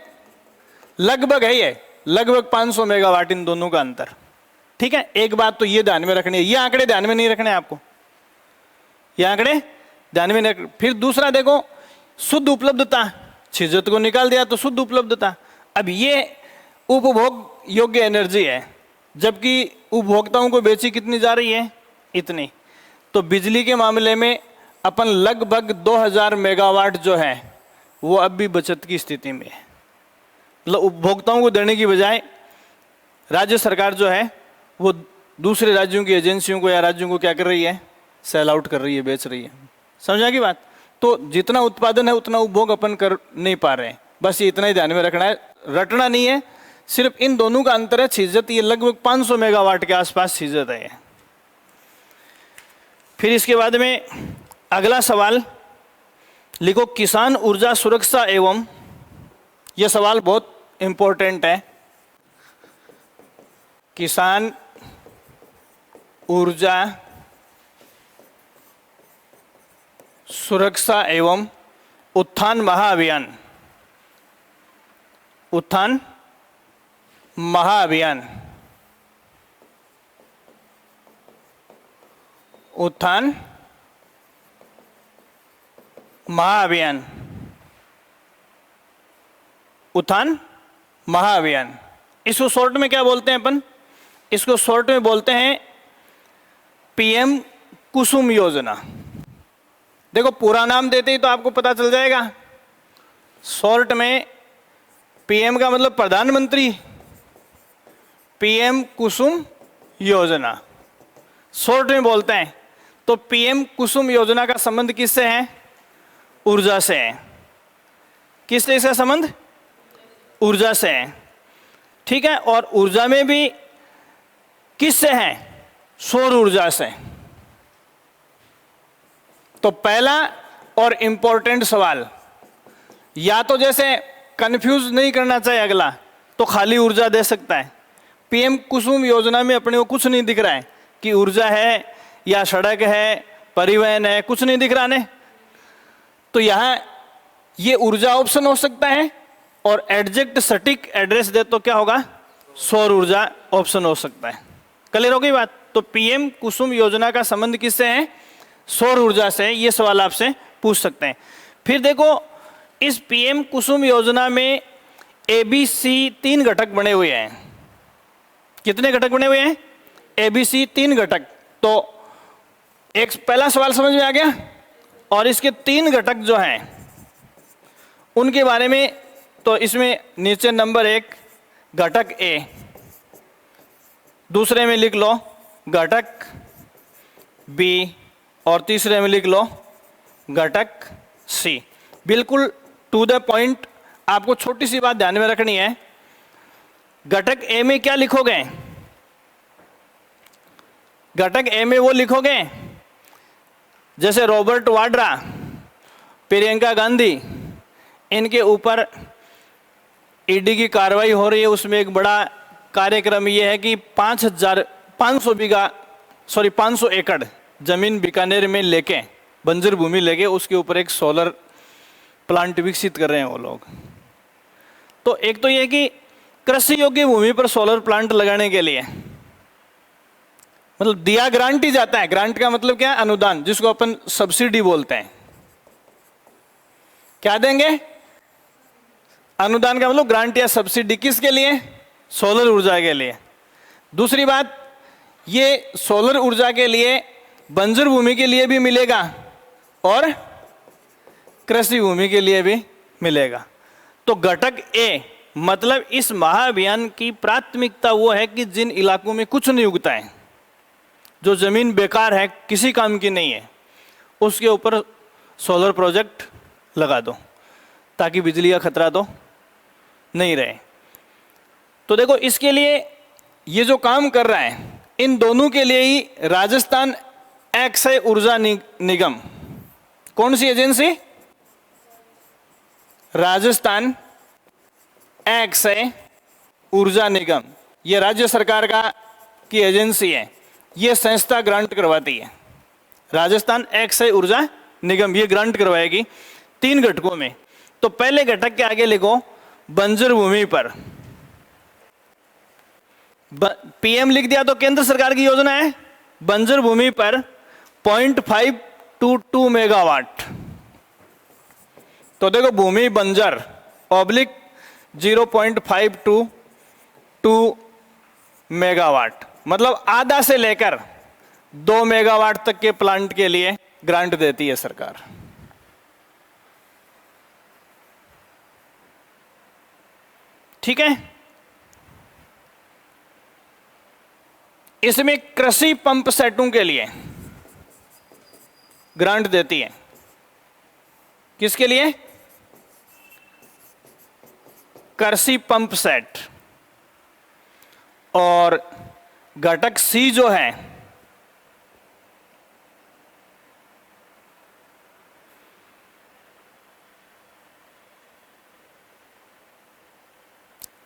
लगभग है ये, लगभग 500 मेगावाट इन दोनों का अंतर। ठीक है, एक बात तो ये ध्यान में रखनी है, ये आंकड़े ध्यान में नहीं रखने आपको, ये आंकड़े ध्यान में नहीं रखने। फिर दूसरा देखो, शुद्ध उपलब्धता, छिज्जत को निकाल दिया तो शुद्ध उपलब्धता। अब ये उपभोग योग्य एनर्जी है, जबकि उपभोक्ताओं को बेची कितनी जा रही है? इतनी। तो बिजली के मामले में अपन लगभग 2000 मेगावाट जो है वो अब भी बचत की स्थिति में है। मतलब उपभोक्ताओं को देने की बजाय राज्य सरकार जो है वो दूसरे राज्यों की एजेंसियों को या राज्यों को क्या कर रही है? सेल आउट कर रही है, बेच रही है। समझा की बात? तो जितना उत्पादन है उतना उपभोग अपन कर नहीं पा रहे हैं, बस ये इतना ही ध्यान में रखना है, रटना नहीं है। सिर्फ इन दोनों का अंतर है छिज्जत, ये लगभग 500 मेगावाट के आसपास छिज्जत है। फिर इसके बाद में अगला सवाल लिखो, किसान ऊर्जा सुरक्षा एवं, यह सवाल बहुत इंपॉर्टेंट है। किसान ऊर्जा सुरक्षा एवं उत्थान महाअभियान, उत्थान महाअभियान, उत्थान महाअभियान, उत्थान महाअभियान। इसको शॉर्ट में क्या बोलते हैं अपन? इसको शॉर्ट में बोलते हैं पीएम कुसुम योजना। देखो पूरा नाम देते ही तो आपको पता चल जाएगा। शॉर्ट में पीएम का मतलब प्रधानमंत्री, पीएम कुसुम योजना शॉर्ट में बोलते हैं। तो पीएम कुसुम योजना का संबंध किससे है? ऊर्जा से है। किससे इसका संबंध? ऊर्जा से है। ठीक है, और ऊर्जा में भी किससे है? सौर ऊर्जा से। तो पहला और इंपॉर्टेंट सवाल, या तो जैसे कंफ्यूज नहीं करना चाहिए अगला, तो खाली ऊर्जा दे सकता है। पीएम कुसुम योजना में अपने को कुछ नहीं दिख रहा है कि ऊर्जा है या सड़क है, परिवहन है, कुछ नहीं दिख रहा ने। तो यहाँ ये ऊर्जा ऑप्शन हो सकता है, और एग्जैक्ट सटीक एड्रेस दे तो क्या होगा? सौर ऊर्जा ऑप्शन हो सकता है। क्लियर हो गई बात? तो पीएम कुसुम योजना का संबंध किससे है? सौर ऊर्जा से। ये सवाल आपसे पूछ सकते हैं। फिर देखो, इस पीएम कुसुम योजना में एबीसी 3 घटक बने हुए हैं। कितने घटक बने हुए हैं? एबीसी 3 घटक। तो एक पहला सवाल समझ में आ गया। और इसके 3 घटक जो हैं उनके बारे में, तो इसमें नीचे नंबर 1 घटक ए, दूसरे में लिख लो घटक बी, और तीसरे में लिख लो घटक सी। बिल्कुल टू द पॉइंट, आपको छोटी सी बात ध्यान में रखनी है। घटक ए में क्या लिखोगे? घटक ए में वो लिखोगे जैसे रॉबर्ट वाड्रा, प्रियंका गांधी, इनके ऊपर ईडी की कार्रवाई हो रही है। उसमें एक बड़ा कार्यक्रम ये है कि 500 एकड़ जमीन बीकानेर में लेके, बंजर भूमि लेके, उसके ऊपर एक सोलर प्लांट विकसित कर रहे हैं वो लोग। तो एक तो ये कि कृषि योग्य भूमि पर सोलर प्लांट लगाने के लिए मतलब दिया ग्रांट ही जाता है। ग्रांट का मतलब क्या है? अनुदान, जिसको अपन सब्सिडी बोलते हैं। क्या देंगे? अनुदान का मतलब ग्रांट या सब्सिडी। किसके लिए? सोलर ऊर्जा के लिए। दूसरी बात, ये सोलर ऊर्जा के लिए बंजर भूमि के लिए भी मिलेगा और कृषि भूमि के लिए भी मिलेगा। तो घटक ए मतलब इस महाअभियान की प्राथमिकता वो है कि जिन इलाकों में कुछ नहीं उगता है, जो जमीन बेकार है, किसी काम की नहीं है, उसके ऊपर सोलर प्रोजेक्ट लगा दो ताकि बिजली का खतरा तो नहीं रहे। तो देखो, इसके लिए ये जो काम कर रहा है, इन दोनों के लिए ही राजस्थान अक्षय ऊर्जा निगम, कौन सी एजेंसी? राजस्थान अक्षय ऊर्जा निगम, ये राज्य सरकार की एजेंसी है। ये संस्था ग्रांट करवाती है। राजस्थान अक्षय ऊर्जा निगम ये ग्रांट करवाएगी 3 घटकों में। तो पहले घटक के आगे लिखो बंजर भूमि पर। पीएम लिख दिया तो केंद्र सरकार की योजना है। बंजर भूमि पर 0.522 मेगावाट। तो देखो, भूमि बंजर ऑब्लिक 0.522 मेगावाट, मतलब आधा से लेकर 2 मेगावाट तक के प्लांट के लिए ग्रांट देती है सरकार। ठीक है। इसमें कृषि पंप सेटों के लिए ग्रांट देती है। किसके लिए? कृषि पंप सेट। और घटक सी जो है,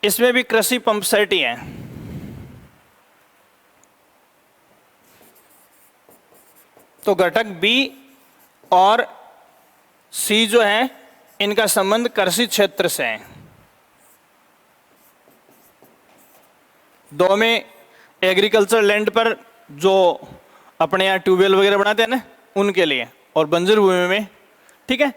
इसमें भी कृषि पंप सेट ही है। तो घटक बी और सी जो है, इनका संबंध कृषि क्षेत्र से है। दो में एग्रीकल्चर लैंड पर जो अपने यहाँ ट्यूबवेल वगैरह बनाते हैं ना, उनके लिए, और बंजर भूमि में। ठीक है।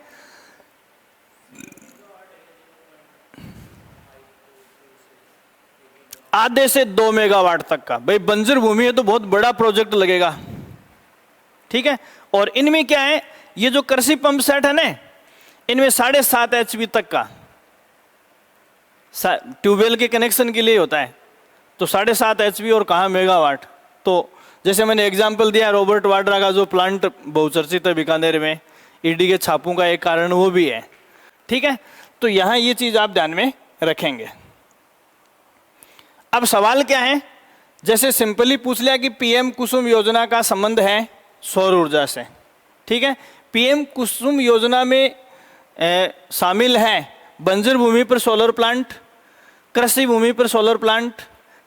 आधे से 2 मेगावाट तक का। भाई बंजर भूमि है तो बहुत बड़ा प्रोजेक्ट लगेगा। ठीक है। और इनमें क्या है, ये जो कृषि पंप सेट है ना, इनमें 7.5 HP तक का ट्यूबवेल के कनेक्शन के लिए होता है। तो 7.5 HP और कहाँ मेगावाट। तो जैसे मैंने एग्जांपल दिया रॉबर्ट वाड्रा का जो प्लांट बहुचर्चित है बीकानेर में, ईडी के छापों का एक कारण वो भी है। ठीक है। तो यहां ये चीज आप ध्यान में रखेंगे। अब सवाल क्या है, जैसे सिंपली पूछ लिया कि पीएम कुसुम योजना का संबंध है सौर ऊर्जा से। ठीक है। पीएम कुसुम योजना में शामिल है बंजर भूमि पर सोलर प्लांट, कृषि भूमि पर सोलर प्लांट,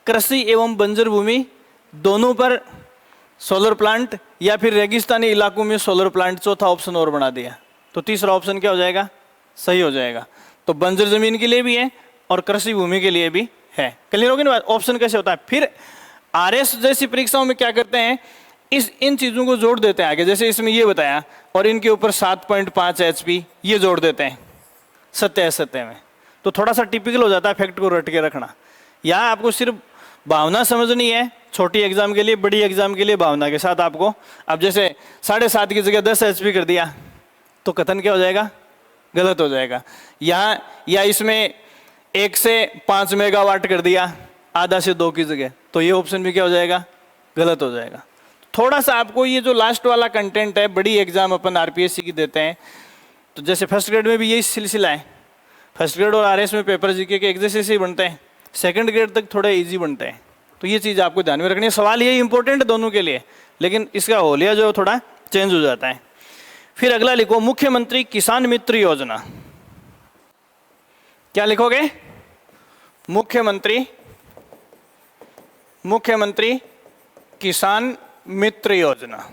कृषि एवं बंजर भूमि दोनों पर सोलर प्लांट, या फिर रेगिस्तानी इलाकों में सोलर प्लांट। चौथा ऑप्शन और बना दिया। तो तीसरा ऑप्शन क्या हो जाएगा? सही हो जाएगा। तो बंजर जमीन के लिए भी है और कृषि भूमि के लिए भी है। क्लियर होगी ना बात? ऑप्शन कैसे होता है। फिर आरएस जैसी परीक्षाओं में क्या करते हैं, इन चीजों को जोड़ देते हैं आगे। जैसे इसमें ये बताया, और इनके ऊपर 7.5 HP ये जोड़ देते हैं सत्य असत्य में। तो थोड़ा सा टिपिकल हो जाता है, फैक्ट को रट के रखना। यहाँ आपको सिर्फ भावना समझनी है, छोटी एग्जाम के लिए, बड़ी एग्जाम के लिए भावना के साथ आपको। अब जैसे 7.5 की जगह 10 HP कर दिया तो कथन क्या हो जाएगा? गलत हो जाएगा। यहाँ या इसमें 1 से 5 मेगावाट कर दिया आधा से 2 की जगह, तो ये ऑप्शन भी क्या हो जाएगा? गलत हो जाएगा। थोड़ा सा आपको ये जो लास्ट वाला कंटेंट है, बड़ी एग्जाम अपन आरपीएससी की देते हैं, तो जैसे फर्स्ट ग्रेड में भी यही सिलसिला है। फर्स्ट ग्रेड और आरएस में पेपर जीके के एक जैसे ही बनते हैं, सेकंड ग्रेड तक थोड़े इजी बनते हैं। तो ये चीज़ आपको ध्यान में रखनी है। सवाल ये इंपॉर्टेंट है दोनों के लिए, लेकिन इसका होलिया जो थोड़ा चेंज हो जाता है। फिर अगला लिखो मुख्यमंत्री किसान मित्र योजना। क्या लिखोगे? मुख्यमंत्री किसान मित्र योजना।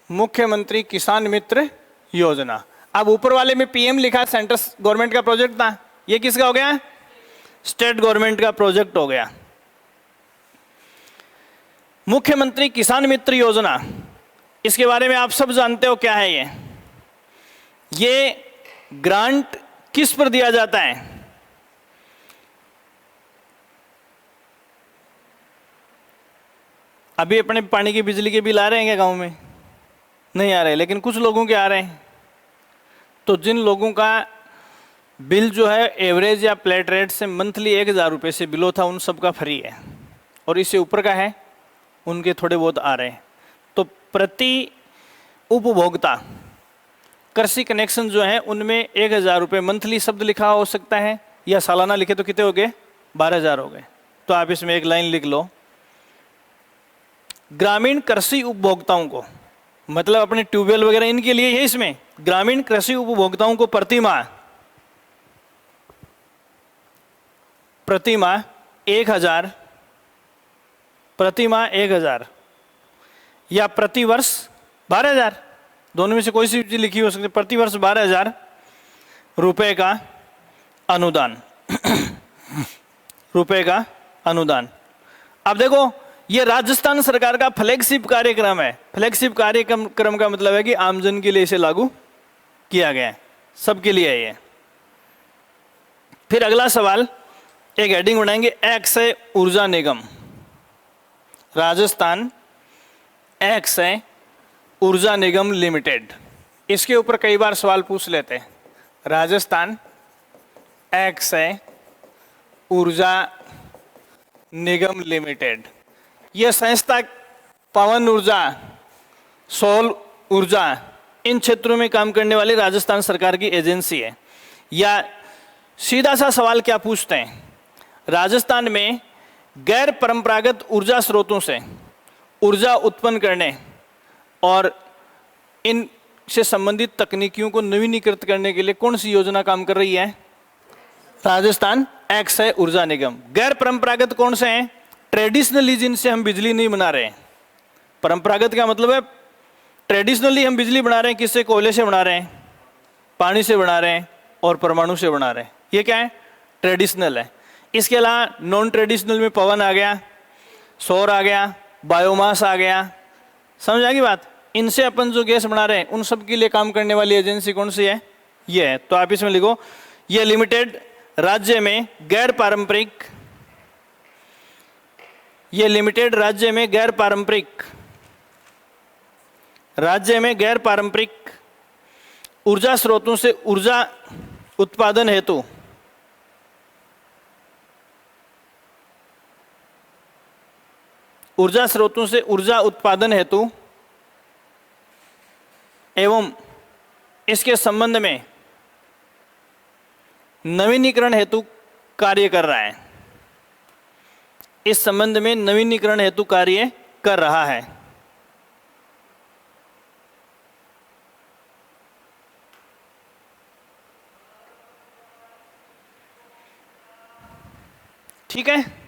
मुख्यमंत्री किसान मित्र योजना। अब ऊपर वाले में पीएम लिखा, सेंट्रल गवर्नमेंट का प्रोजेक्ट था। ये किसका हो गया? स्टेट गवर्नमेंट का प्रोजेक्ट हो गया। मुख्यमंत्री किसान मित्र योजना, इसके बारे में आप सब जानते हो क्या है ये ग्रांट किस पर दिया जाता है? अभी अपने पानी की बिजली के बिल आ रहे हैं क्या गांव में? नहीं आ रहे, लेकिन कुछ लोगों के आ रहे हैं। तो जिन लोगों का बिल जो है एवरेज या फ्लैट रेट से मंथली 1,000 रुपये से बिलो था, उन सब का फ्री है, और इससे ऊपर का है उनके थोड़े बहुत आ रहे हैं। तो प्रति उपभोक्ता कृषि कनेक्शन जो है उनमें 1,000 रुपये मंथली शब्द लिखा हो सकता है, या सालाना लिखे तो कितने हो गए? 12,000 हो गए। तो आप इसमें एक लाइन लिख लो, ग्रामीण कृषि उपभोक्ताओं को, मतलब अपने ट्यूबवेल वगैरह इनके लिए है, इसमें ग्रामीण कृषि उपभोक्ताओं को प्रति माह 1,000, प्रति माह 1,000 या प्रति वर्ष 12,000, दोनों में से कोई सी चीज लिखी हो सकती है। प्रति वर्ष 12,000 रुपए का अनुदान रुपए का अनुदान। अब देखो, ये राजस्थान सरकार का फ्लैगशिप कार्यक्रम है। फ्लैगशिप कार्यक्रम का मतलब है कि आमजन के लिए इसे लागू किया गया है, सबके लिए है ये। फिर अगला सवाल, एक हेडिंग बनाएंगे, अक्षय ऊर्जा निगम, राजस्थान अक्षय ऊर्जा निगम लिमिटेड। इसके ऊपर कई बार सवाल पूछ लेते हैं। राजस्थान अक्षय ऊर्जा निगम लिमिटेड, यह संस्था पवन ऊर्जा, सौर ऊर्जा, इन क्षेत्रों में काम करने वाली राजस्थान सरकार की एजेंसी है। या सीधा सा सवाल क्या पूछते हैं, राजस्थान में गैर परंपरागत ऊर्जा स्रोतों से ऊर्जा उत्पन्न करने और इनसे संबंधित तकनीकियों को नवीनीकृत करने के लिए कौन सी योजना काम कर रही है? राजस्थान अक्षय ऊर्जा निगम। गैर परंपरागत कौन से हैं? ट्रेडिशनली जिनसे हम बिजली नहीं बना रहे हैं। परंपरागत का मतलब है ट्रेडिशनली हम बिजली बना रहे हैं, किससे? कोयले से बना रहे हैं, पानी से बना रहे हैं और परमाणु से बना रहे हैं। ये क्या है? ट्रेडिशनल है। इसके अलावा नॉन ट्रेडिशनल में पवन आ गया, सौर आ गया, बायोमास आ गया। समझ आ गई बात? इनसे अपन जो गैस बना रहे हैं उन सब के लिए काम करने वाली एजेंसी कौन सी है? ये है। तो आप इसमें लिखो, ये लिमिटेड राज्य में गैर पारंपरिक, ये लिमिटेड राज्य में गैर पारंपरिक ऊर्जा स्रोतों से ऊर्जा उत्पादन हेतु एवं इसके संबंध में नवीनीकरण हेतु कार्य कर रहा है। इस संबंध में नवीनीकरण हेतु कार्य कर रहा है। ठीक है?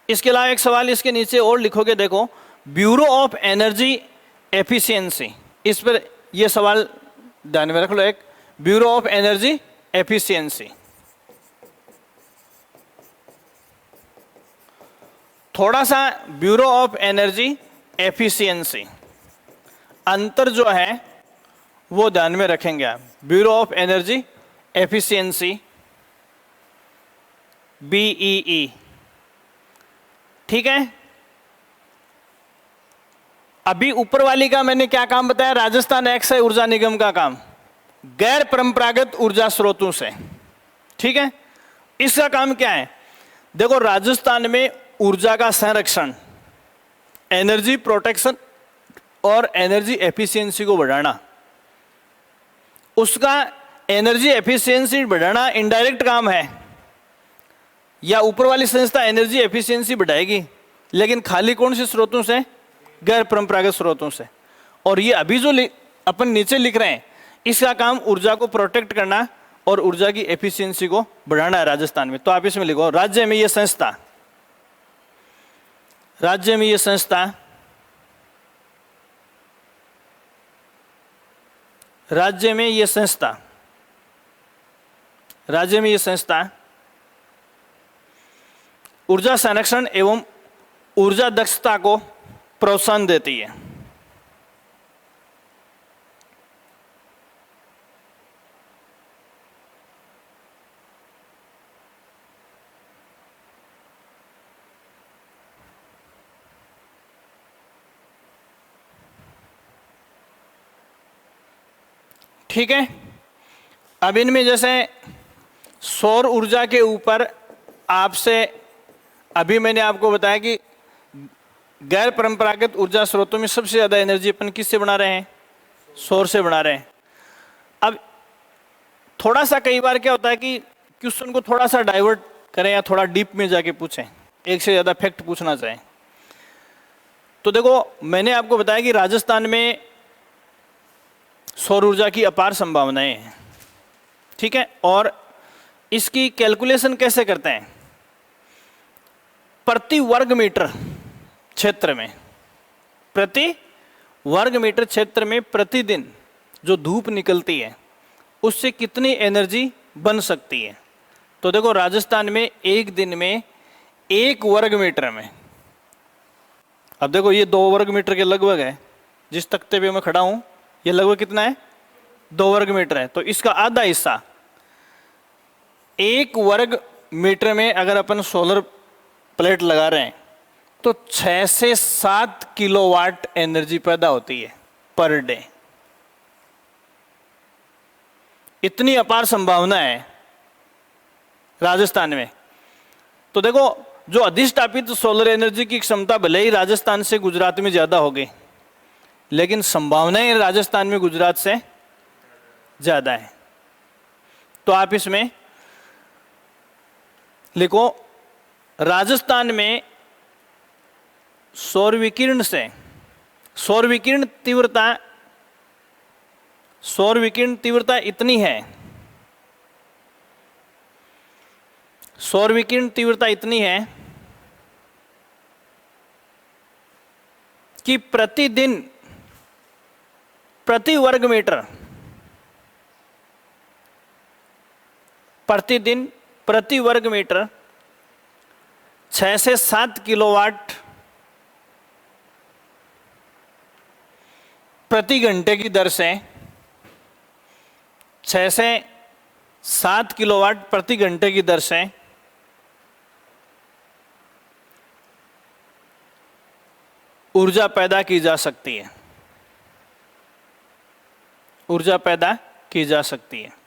इसके अलावा एक सवाल इसके नीचे और लिखोगे, देखो, ब्यूरो ऑफ एनर्जी एफिशिएंसी, इस पर यह सवाल ध्यान में रख लो। एक ब्यूरो ऑफ एनर्जी एफिशिएंसी, थोड़ा सा ब्यूरो ऑफ एनर्जी एफिशिएंसी अंतर जो है वो ध्यान में रखेंगे आप। Bureau of energy efficiency, BEE, ठीक है? अभी ऊपर वाली का मैंने क्या काम बताया? राजस्थान अक्षय ऊर्जा निगम का काम गैर परंपरागत ऊर्जा स्रोतों से, ठीक है? इसका काम क्या है? देखो, राजस्थान में ऊर्जा का संरक्षण, एनर्जी प्रोटेक्शन और एनर्जी एफिशिएंसी को बढ़ाना, उसका एनर्जी एफिशिएंसी बढ़ाना इनडायरेक्ट काम है, या ऊपर वाली संस्था एनर्जी एफिशिएंसी बढ़ाएगी, लेकिन खाली कौन से स्रोतों से? गैर परंपरागत स्रोतों से। और ये अभी जो अपन नीचे लिख रहे हैं, इसका काम ऊर्जा को प्रोटेक्ट करना और ऊर्जा की एफिशिएंसी को बढ़ाना है राजस्थान में। तो आप इसमें लिखो, राज्य में ये संस्था, राज्य में ये संस्था राज्य में ये संस्था राज्य में ये संस्था ऊर्जा संरक्षण एवं ऊर्जा दक्षता को प्रोत्साहन देती है। ठीक है, अब इनमें जैसे सौर ऊर्जा के ऊपर आपसे अभी मैंने आपको बताया कि गैर परंपरागत ऊर्जा स्रोतों में सबसे ज़्यादा एनर्जी अपन किससे बना रहे हैं? सौर से बना रहे हैं। अब थोड़ा सा कई बार क्या होता है कि क्वेश्चन को थोड़ा सा डाइवर्ट करें या थोड़ा डीप में जाके पूछें, एक से ज़्यादा फैक्ट पूछना चाहें। तो देखो, मैंने आपको बताया कि राजस्थान में सौर ऊर्जा की अपार संभावनाएं हैं, ठीक है। और इसकी कैलकुलेशन कैसे करते हैं? प्रति वर्ग मीटर क्षेत्र में, प्रति वर्ग मीटर क्षेत्र में प्रतिदिन जो धूप निकलती है उससे कितनी एनर्जी बन सकती है। तो देखो, राजस्थान में एक दिन में 1 वर्ग मीटर में, अब देखो ये 2 वर्ग मीटर के लगभग है, जिस तख्ते पे मैं खड़ा हूं ये लगभग कितना है? 2 वर्ग मीटर है। तो इसका आधा हिस्सा 1 वर्ग मीटर में अगर अपन सोलर प्लेट लगा रहे हैं तो 6 से 7 किलोवाट एनर्जी पैदा होती है पर डे। इतनी अपार संभावना है राजस्थान में। तो देखो, जो अधिष्ठापित सोलर एनर्जी की क्षमता भले ही राजस्थान से गुजरात में ज्यादा होगी, लेकिन संभावनाएं राजस्थान में गुजरात से ज्यादा है। तो आप इसमें लिखो, राजस्थान में सौर विकिरण से, सौर विकिरण तीव्रता इतनी है, सौर विकिरण तीव्रता इतनी है कि प्रतिदिन प्रति वर्ग मीटर, प्रतिदिन प्रति वर्ग मीटर 6 से 7 किलोवाट प्रति घंटे की दर से, 6 से 7 किलोवाट प्रति घंटे की दर से ऊर्जा पैदा की जा सकती है, ऊर्जा पैदा की जा सकती है।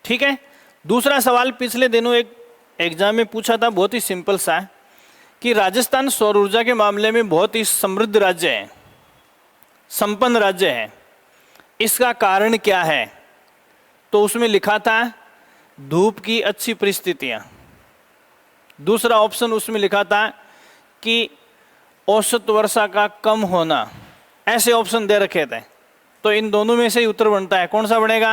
ठीक है। दूसरा सवाल पिछले दिनों एक एग्जाम में पूछा था, बहुत ही सिंपल सा, कि राजस्थान सौर ऊर्जा के मामले में बहुत ही समृद्ध राज्य है, संपन्न राज्य है, इसका कारण क्या है? तो उसमें लिखा था धूप की अच्छी परिस्थितियां। दूसरा ऑप्शन उसमें लिखा था कि औसत वर्षा का कम होना। ऐसे ऑप्शन दे रखे थे। तो इन दोनों में से ही उत्तर बनता है, कौन सा बनेगा?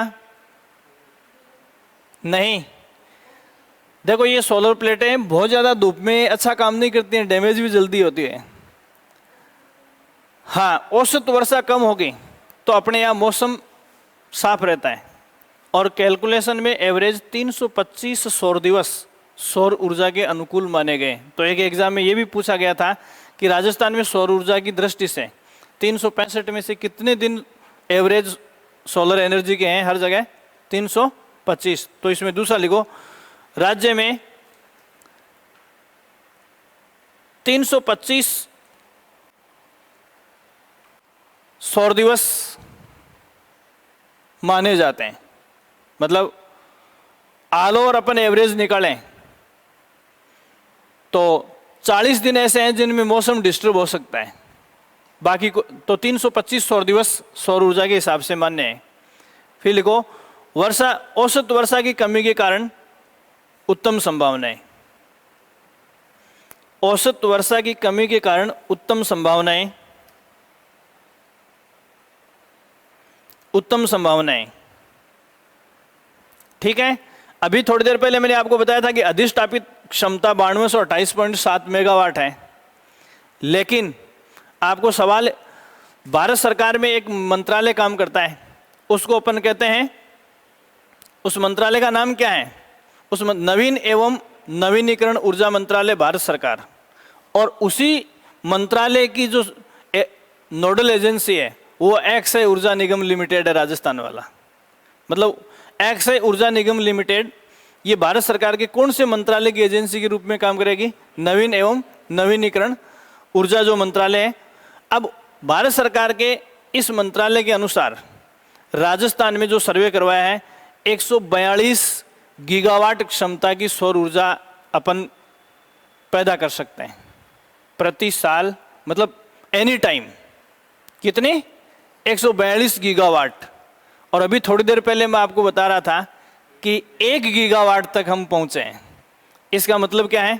नहीं। देखो, ये सोलर प्लेटें बहुत ज़्यादा धूप में अच्छा काम नहीं करती हैं, डैमेज भी जल्दी होती है। हाँ, औसत वर्षा कम होगी तो अपने यहाँ मौसम साफ रहता है। और कैलकुलेशन में एवरेज 325 सौर दिवस सौर ऊर्जा के अनुकूल माने गए। तो एक एग्जाम में ये भी पूछा गया था कि राजस्थान में सौर ऊर्जा की दृष्टि से 365 में से कितने दिन एवरेज सोलर एनर्जी के हैं? हर जगह 325। तो इसमें दूसरा लिखो, राज्य में 325 सौर दिवस माने जाते हैं। मतलब ऑल ओवर अपन एवरेज निकालें तो 40 दिन ऐसे हैं जिनमें मौसम डिस्टर्ब हो सकता है, बाकी को तो 325 सौर दिवस सौर ऊर्जा के हिसाब से मान्य है। फिर लिखो, वर्षा, औसत वर्षा की कमी के कारण उत्तम संभावनाएं, औसत वर्षा की कमी के कारण उत्तम संभावनाएं, उत्तम संभावनाएं। ठीक है। अभी थोड़ी देर पहले मैंने आपको बताया था कि अधिष्ठापित क्षमता 9228.7 मेगावाट है, लेकिन आपको सवाल, भारत सरकार में एक मंत्रालय काम करता है उसको अपन कहते हैं, उस मंत्रालय का नाम क्या है? उस नवीन एवं नवीनीकरण ऊर्जा मंत्रालय, भारत सरकार। और उसी मंत्रालय की जो नोडल एजेंसी है वो एक्सआई ऊर्जा निगम लिमिटेड है, राजस्थान वाला। मतलब एक्सआई ऊर्जा निगम लिमिटेड ये भारत सरकार के कौन से मंत्रालय की एजेंसी के रूप में काम करेगी? नवीन एवं नवीनीकरण ऊर्जा जो मंत्रालय है। अब भारत सरकार के इस मंत्रालय के अनुसार राजस्थान में जो सर्वे करवाया है, 142 गीगावाट क्षमता की सौर ऊर्जा अपन पैदा कर सकते हैं प्रति साल, मतलब एनी टाइम। कितनी? 142 गीगावाट। और अभी थोड़ी देर पहले मैं आपको बता रहा था कि 1 गीगावाट तक हम पहुंचे हैं। इसका मतलब क्या है?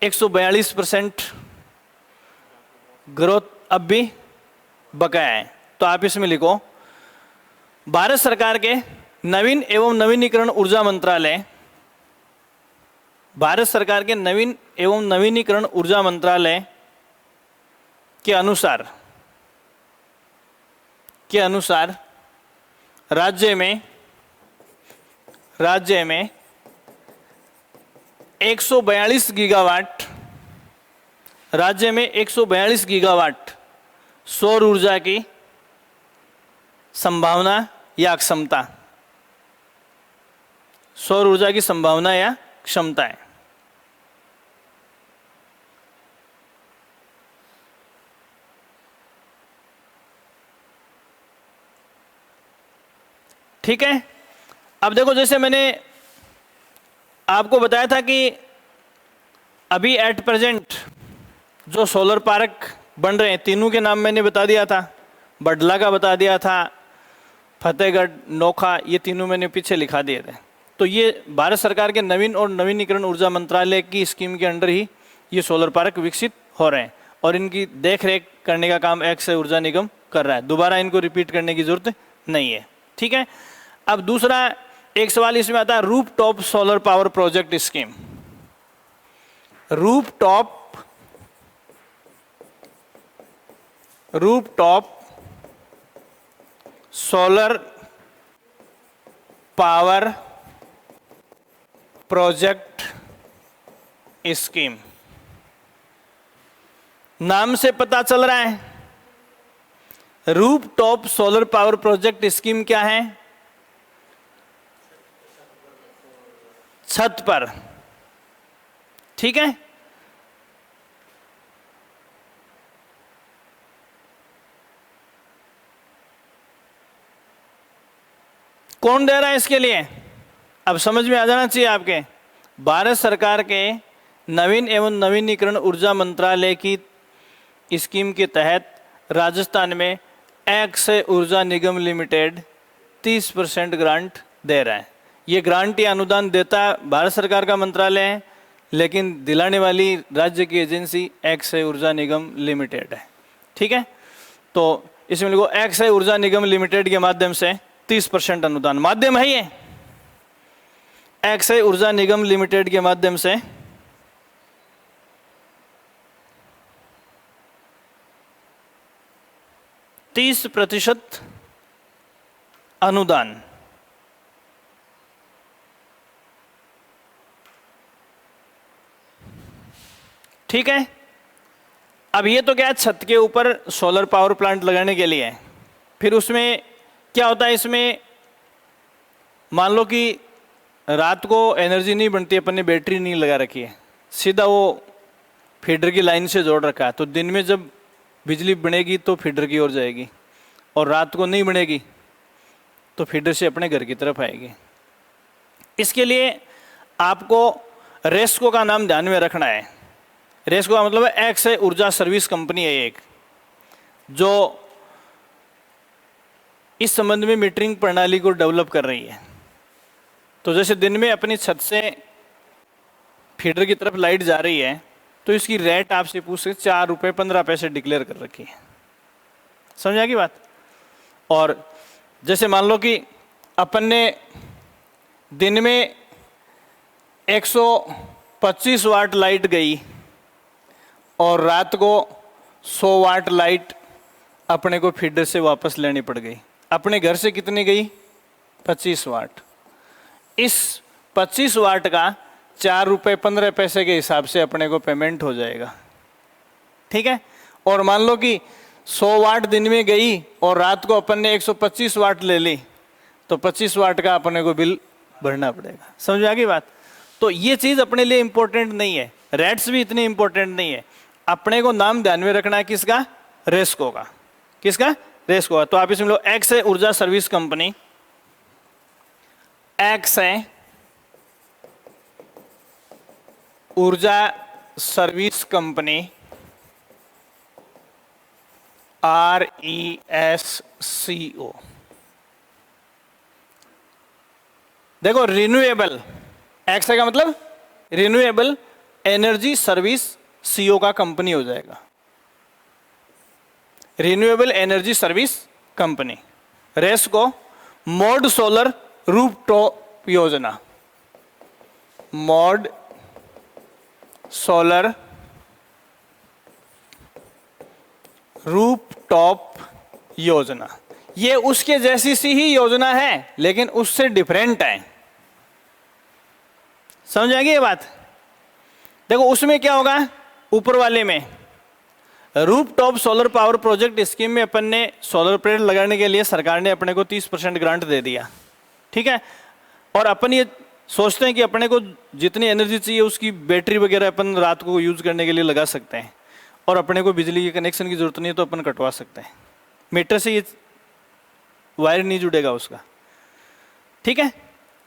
142% ग्रोथ अब भी बकाया है। तो आप इसमें लिखो, भारत सरकार के नवीन एवं नवीनीकरण ऊर्जा मंत्रालय, भारत सरकार के नवीन एवं नवीनीकरण ऊर्जा मंत्रालय के अनुसार राज्य में 142 गीगावाट, राज्य में 142 गीगावाट सौर ऊर्जा की संभावना या क्षमता, सौर ऊर्जा की संभावना या क्षमता है। ठीक है। अब देखो, जैसे मैंने आपको बताया था कि अभी एट प्रेजेंट जो सोलर पार्क बन रहे हैं, तीनों के नाम मैंने बता दिया था, बडला का बता दिया था, फतेहगढ़, नोखा, ये तीनों मैंने पीछे लिखा दिए थे। तो ये भारत सरकार के नवीन और नवीनीकरण ऊर्जा मंत्रालय की स्कीम के अंडर ही ये सोलर पार्क विकसित हो रहे हैं और इनकी देख रेख करने का काम एक्सआई ऊर्जा निगम कर रहा है। दोबारा इनको रिपीट करने की जरूरत नहीं है। ठीक है। अब दूसरा एक सवाल इसमें आता है, roof top solar power project scheme. Roof top solar power project scheme, नाम से पता चल रहा है roof top solar power project scheme क्या है? छत पर। ठीक है। कौन दे रहा है इसके लिए? अब समझ में आ जाना चाहिए आपके। भारत सरकार के नवीन एवं नवीनीकरण ऊर्जा मंत्रालय की स्कीम के तहत राजस्थान में एक्सआई ऊर्जा निगम लिमिटेड 30% ग्रांट दे रहा है। ये ग्रांट या अनुदान देता भारत सरकार का मंत्रालय है, लेकिन दिलाने वाली राज्य की एजेंसी एक्सआई ऊर्जा निगम लिमिटेड है। ठीक है। तो इसमें लिखो, एक्सआई ऊर्जा निगम लिमिटेड के माध्यम से 30% अनुदान, माध्यम है ये, एक्सआई ऊर्जा निगम लिमिटेड के माध्यम से 30% अनुदान। ठीक है। अब ये तो क्या, छत के ऊपर सोलर पावर प्लांट लगाने के लिए है। फिर उसमें क्या होता है, इसमें मान लो कि रात को एनर्जी नहीं बनती, अपन ने बैटरी नहीं लगा रखी है, सीधा वो फीडर की लाइन से जोड़ रखा है, तो दिन में जब बिजली बनेगी तो फीडर की ओर जाएगी और रात को नहीं बनेगी तो फीडर से अपने घर की तरफ आएगी। इसके लिए आपको रेस्को का नाम ध्यान में रखना है। रेस्को का मतलब है एक्सआई ऊर्जा सर्विस कंपनी है एक, जो इस संबंध में मीटरिंग प्रणाली को डेवलप कर रही है। तो जैसे दिन में अपनी छत से फीडर की तरफ लाइट जा रही है तो इसकी रेट आपसे पूछ सकते, 4 रुपये 15 पैसे डिक्लेयर कर रखी है। समझ आ गई बात? और जैसे मान लो कि अपन ने दिन में 125 वाट लाइट गई और रात को 100 वाट लाइट अपने को फीडर से वापस लेनी पड़ गई, अपने घर से कितनी गई? 25 वाट। इस 25 वाट का 4 रुपये 15 पैसे के हिसाब से अपने को पेमेंट हो जाएगा, ठीक है। और मान लो कि 100 वाट दिन में गई और रात को अपन ने 125 वाट ले ली, तो 25 वाट का अपने को बिल भरना पड़ेगा। समझ में आ गई बात? तो ये चीज अपने लिए इंपॉर्टेंट नहीं है, रेट्स भी इतनी इंपॉर्टेंट नहीं है। अपने को नाम ध्यान में रखना है किसका? रेस्को का। किसका? रेस्को का। तो आप इसमें लो, एक्स है ऊर्जा सर्विस कंपनी, एक्स है ऊर्जा सर्विस कंपनी, RESCO। देखो रिन्यूएबल, एक्स का मतलब रिन्यूएबल एनर्जी सर्विस CO का कंपनी हो जाएगा, renewable energy service company. RESCO mode solar rooftop योजना, मॉड सोलर रूफटॉप योजना। ये उसके जैसी सी ही योजना है लेकिन उससे डिफरेंट है। समझ आ गई ये बात? देखो उसमें क्या होगा, ऊपर वाले में rooftop solar power project scheme में अपन ने सोलर प्लेट लगाने के लिए सरकार ने अपने को 30% ग्रांट दे दिया, ठीक है। और अपन ये सोचते हैं कि अपने को जितनी एनर्जी चाहिए उसकी बैटरी वगैरह अपन रात को यूज करने के लिए लगा सकते हैं, और अपने को बिजली के कनेक्शन की जरूरत नहीं है तो अपन कटवा सकते हैं। मीटर से ये वायर नहीं जुड़ेगा उसका, ठीक है।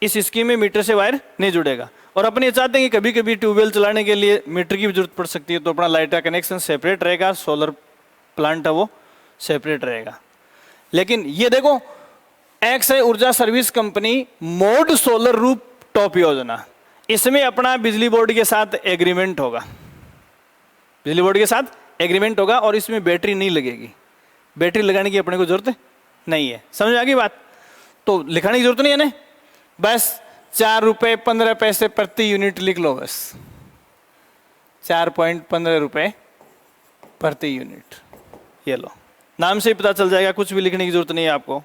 इस स्कीम में मीटर से वायर नहीं जुड़ेगा। और अपन ये चाहते हैं कि कभी कभी ट्यूबवेल चलाने के लिए मीटर की भी जरूरत पड़ सकती है, तो अपना लाइट का कनेक्शन सेपरेट रहेगा, सोलर प्लांट है वो सेपरेट रहेगा। लेकिन ये देखो, एक्स है ऊर्जा service company, mode solar roof top योजना, इसमें अपना बिजली बोर्ड के साथ एग्रीमेंट होगा, बिजली बोर्ड के साथ एग्रीमेंट होगा, और इसमें बैटरी नहीं लगेगी। बैटरी लगाने की अपने को जरूरत नहीं है। समझ आ गई बात? तो लिखाने की जरूरत नहीं है ना, बस 4 रुपये 15 पैसे प्रति यूनिट लिख लो, बस 4.15 रुपये प्रति यूनिट। ये लो, नाम से ही पता चल जाएगा, कुछ भी लिखने की जरूरत नहीं है आपको,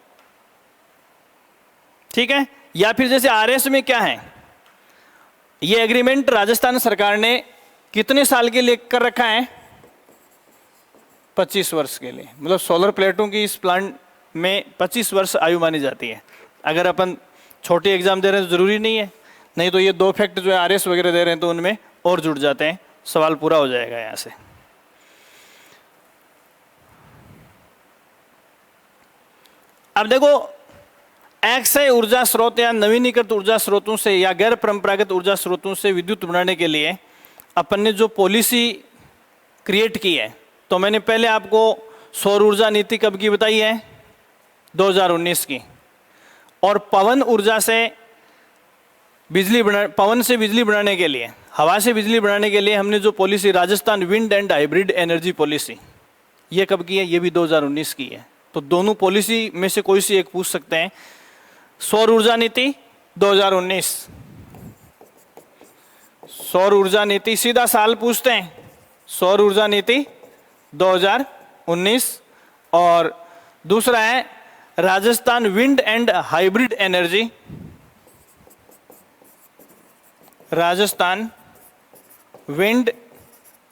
ठीक है। या फिर जैसे RS में क्या है, ये एग्रीमेंट राजस्थान सरकार ने कितने साल के लिए कर रखा है? 25 वर्ष के लिए। मतलब सोलर प्लेटों की इस प्लांट में 25 वर्ष आयु मानी जाती है। अगर अपन छोटे एग्जाम दे रहे हैं तो जरूरी नहीं है, नहीं तो ये 2 फैक्ट जो है RS वगैरह दे रहे हैं तो उनमें और जुड़ जाते हैं, सवाल पूरा हो जाएगा यहां से। अब देखो, एक्स है ऊर्जा स्रोत या नवीनीकृत ऊर्जा स्रोतों से या गैर परंपरागत ऊर्जा स्रोतों से विद्युत बनाने के लिए अपन ने जो पॉलिसी क्रिएट की है, तो मैंने पहले आपको सौर ऊर्जा नीति कब की बताई है? 2019 की। और पवन ऊर्जा से पवन से बिजली बनाने के लिए, हवा से बिजली बनाने के लिए हमने जो policy Rajasthan wind and hybrid energy policy, ये कब की है? ये भी 2019 की है। तो दोनों पॉलिसी में से कोई सी एक पूछ सकते हैं। सौर ऊर्जा नीति 2019, सौर ऊर्जा नीति सीधा साल पूछते हैं, सौर ऊर्जा नीति 2019। और दूसरा है Rajasthan wind and hybrid energy, Rajasthan wind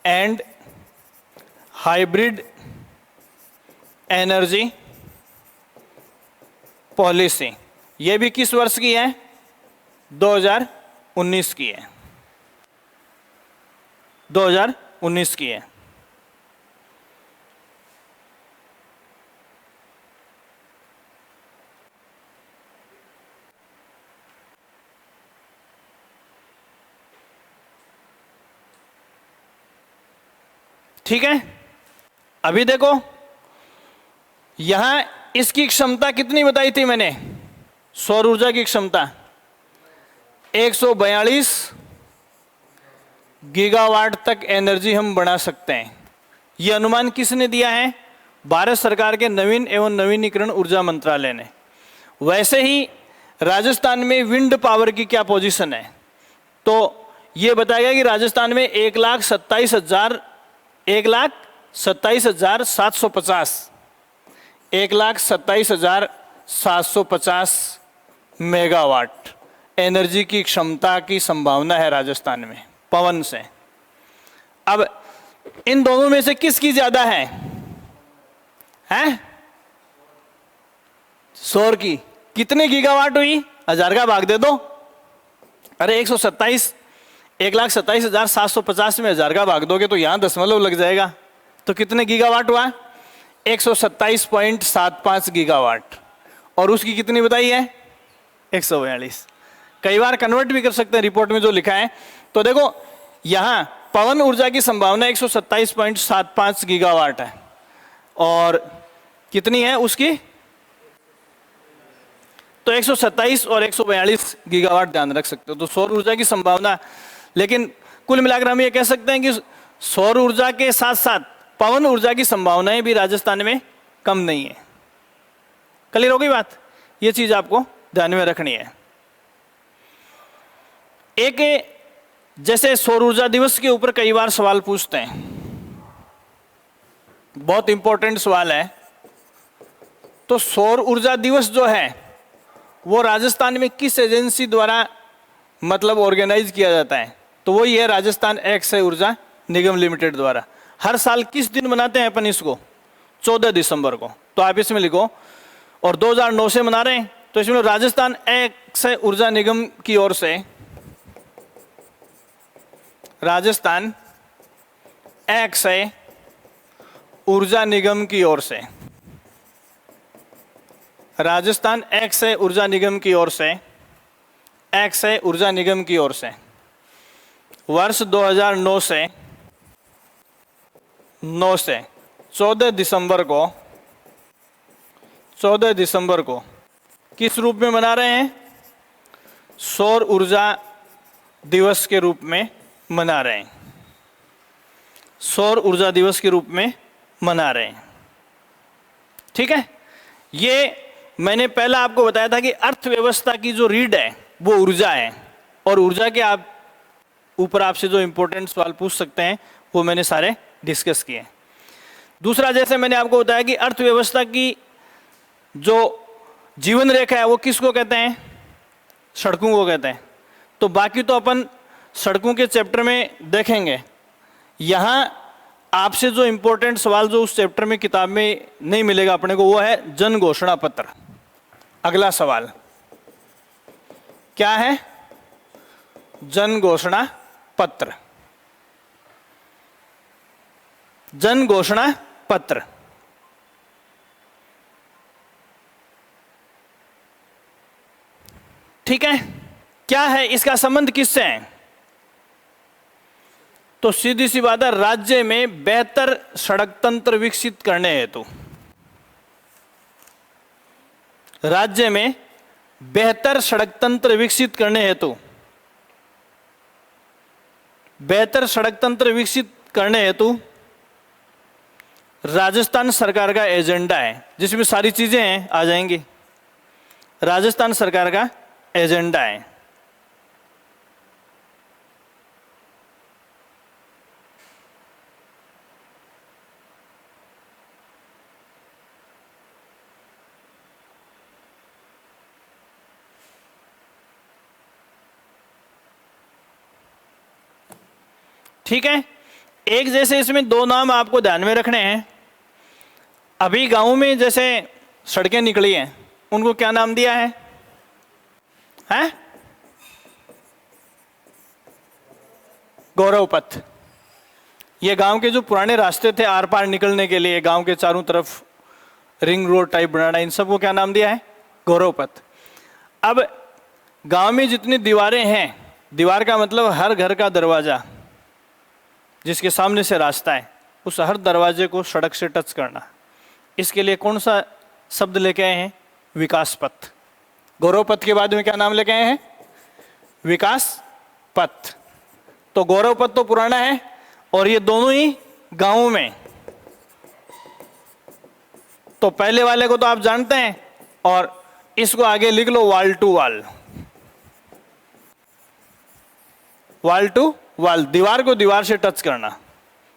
and hybrid energy policy. ये भी किस वर्ष की है? 2019 की है, 2019 की है। ठीक है। अभी देखो यहां इसकी क्षमता कितनी बताई थी मैंने? सौर ऊर्जा की क्षमता 142 गीगावाट तक एनर्जी हम बना सकते हैं। यह अनुमान किसने दिया है? भारत सरकार के नवीन एवं नवीनीकरण ऊर्जा मंत्रालय ने। वैसे ही राजस्थान में विंड पावर की क्या पोजीशन है, तो यह बताया गया कि राजस्थान में 1,27,750 1,27,750 750 मेगावाट एनर्जी की क्षमता की संभावना है राजस्थान में पवन से। अब इन दोनों में से किसकी ज्यादा है? हैं? सौर की। कितने गीगावाट हुई? 1000 का भाग दे दो। अरे 1,27,750 में 1000 का भाग दोगे तो यहां दशमलव लग जाएगा। तो कितने गीगावाट हुआ? 127.75 गीगावाट। और उसकी कितनी बताई है? 142। कई बार कन्वर्ट भी कर सकते हैं रिपोर्ट में जो लिखा है। तो देखो यहां पवन ऊर्जा की संभावना 127.75 गीगावाट है और कितनी है उसकी? तो 127 और 142 गीगावाट ध्यान रख सकते हो। तो सौर ऊर्जा की संभावना, लेकिन कुल मिलाकर हम ये कह सकते हैं कि सौर ऊर्जा के साथ साथ पवन ऊर्जा की संभावनाएं भी राजस्थान में कम नहीं है। क्लियर हो गई बात? ये चीज आपको ध्यान में रखनी है। एक जैसे सौर ऊर्जा दिवस के ऊपर कई बार सवाल पूछते हैं, बहुत इंपॉर्टेंट सवाल है। तो सौर ऊर्जा दिवस जो है वो राजस्थान में किस एजेंसी द्वारा मतलब ऑर्गेनाइज किया जाता है? तो वो ये है राजस्थान अक्षय ऊर्जा निगम लिमिटेड द्वारा। हर साल किस दिन मनाते हैं अपन इसको? 14 दिसंबर को। तो आप इसमें लिखो। और 2009 से मना रहे हैं तो इसमें राजस्थान अक्षय ऊर्जा निगम की ओर से, राजस्थान अक्षय ऊर्जा निगम की ओर से, राजस्थान अक्षय ऊर्जा निगम की ओर से, अक्षय ऊर्जा निगम की ओर से वर्ष 2009 से 14 दिसंबर को किस रूप में मना रहे हैं? सौर ऊर्जा दिवस के रूप में मना रहे हैं। सौर ऊर्जा दिवस के रूप में मना रहे हैं। ठीक है। ये मैंने पहला आपको बताया था कि अर्थव्यवस्था की जो रीढ़ है वो ऊर्जा है, और ऊर्जा के आप ऊपर आपसे जो इंपॉर्टेंट सवाल पूछ सकते हैं वो मैंने सारे डिस्कस किए। दूसरा, जैसे मैंने आपको बताया कि अर्थव्यवस्था की जो जीवन रेखा है वो किसको कहते हैं? सड़कों को कहते हैं। तो बाकी तो अपन सड़कों के चैप्टर में देखेंगे। यहां आपसे जो इंपॉर्टेंट सवाल जो उस चैप्टर में किताब में नहीं मिलेगा अपने को, वो है जन घोषणा पत्र। अगला सवाल क्या है? जन घोषणा पत्र। जन घोषणा पत्र। ठीक है। क्या है इसका संबंध किससे है? तो सीधी सी बात है, राज्य में बेहतर सड़क तंत्र विकसित करने हेतु, राज्य में बेहतर सड़क तंत्र विकसित करने हेतु, बेहतर सड़क तंत्र विकसित करने हेतु राजस्थान सरकार का एजेंडा है, जिसमें सारी चीजें हैं आ जाएंगी। राजस्थान सरकार का एजेंडा है। ठीक है। एक जैसे इसमें दो नाम आपको ध्यान में रखने हैं। अभी गांव में जैसे सड़कें निकली हैं उनको क्या नाम दिया है? हैं? गौरव पथ। ये गांव के जो पुराने रास्ते थे आर पार निकलने के लिए, गांव के चारों तरफ रिंग रोड टाइप बनाना, इन सबको क्या नाम दिया है? गौरव पथ। अब गांव में जितनी दीवारें हैं, दीवार का मतलब हर घर का दरवाजा जिसके सामने से रास्ता है, उस हर दरवाजे को सड़क से टच करना, इसके लिए कौन सा शब्द लेके आए हैं? विकास पथ। गौरव पथ के बाद में क्या नाम लेके आए हैं? विकास पथ। तो गौरव पथ तो पुराना है और ये दोनों ही गांवों में। तो पहले वाले को तो आप जानते हैं और इसको आगे लिख लो wall to wall. Wall to wall, दीवार को दीवार से टच करना,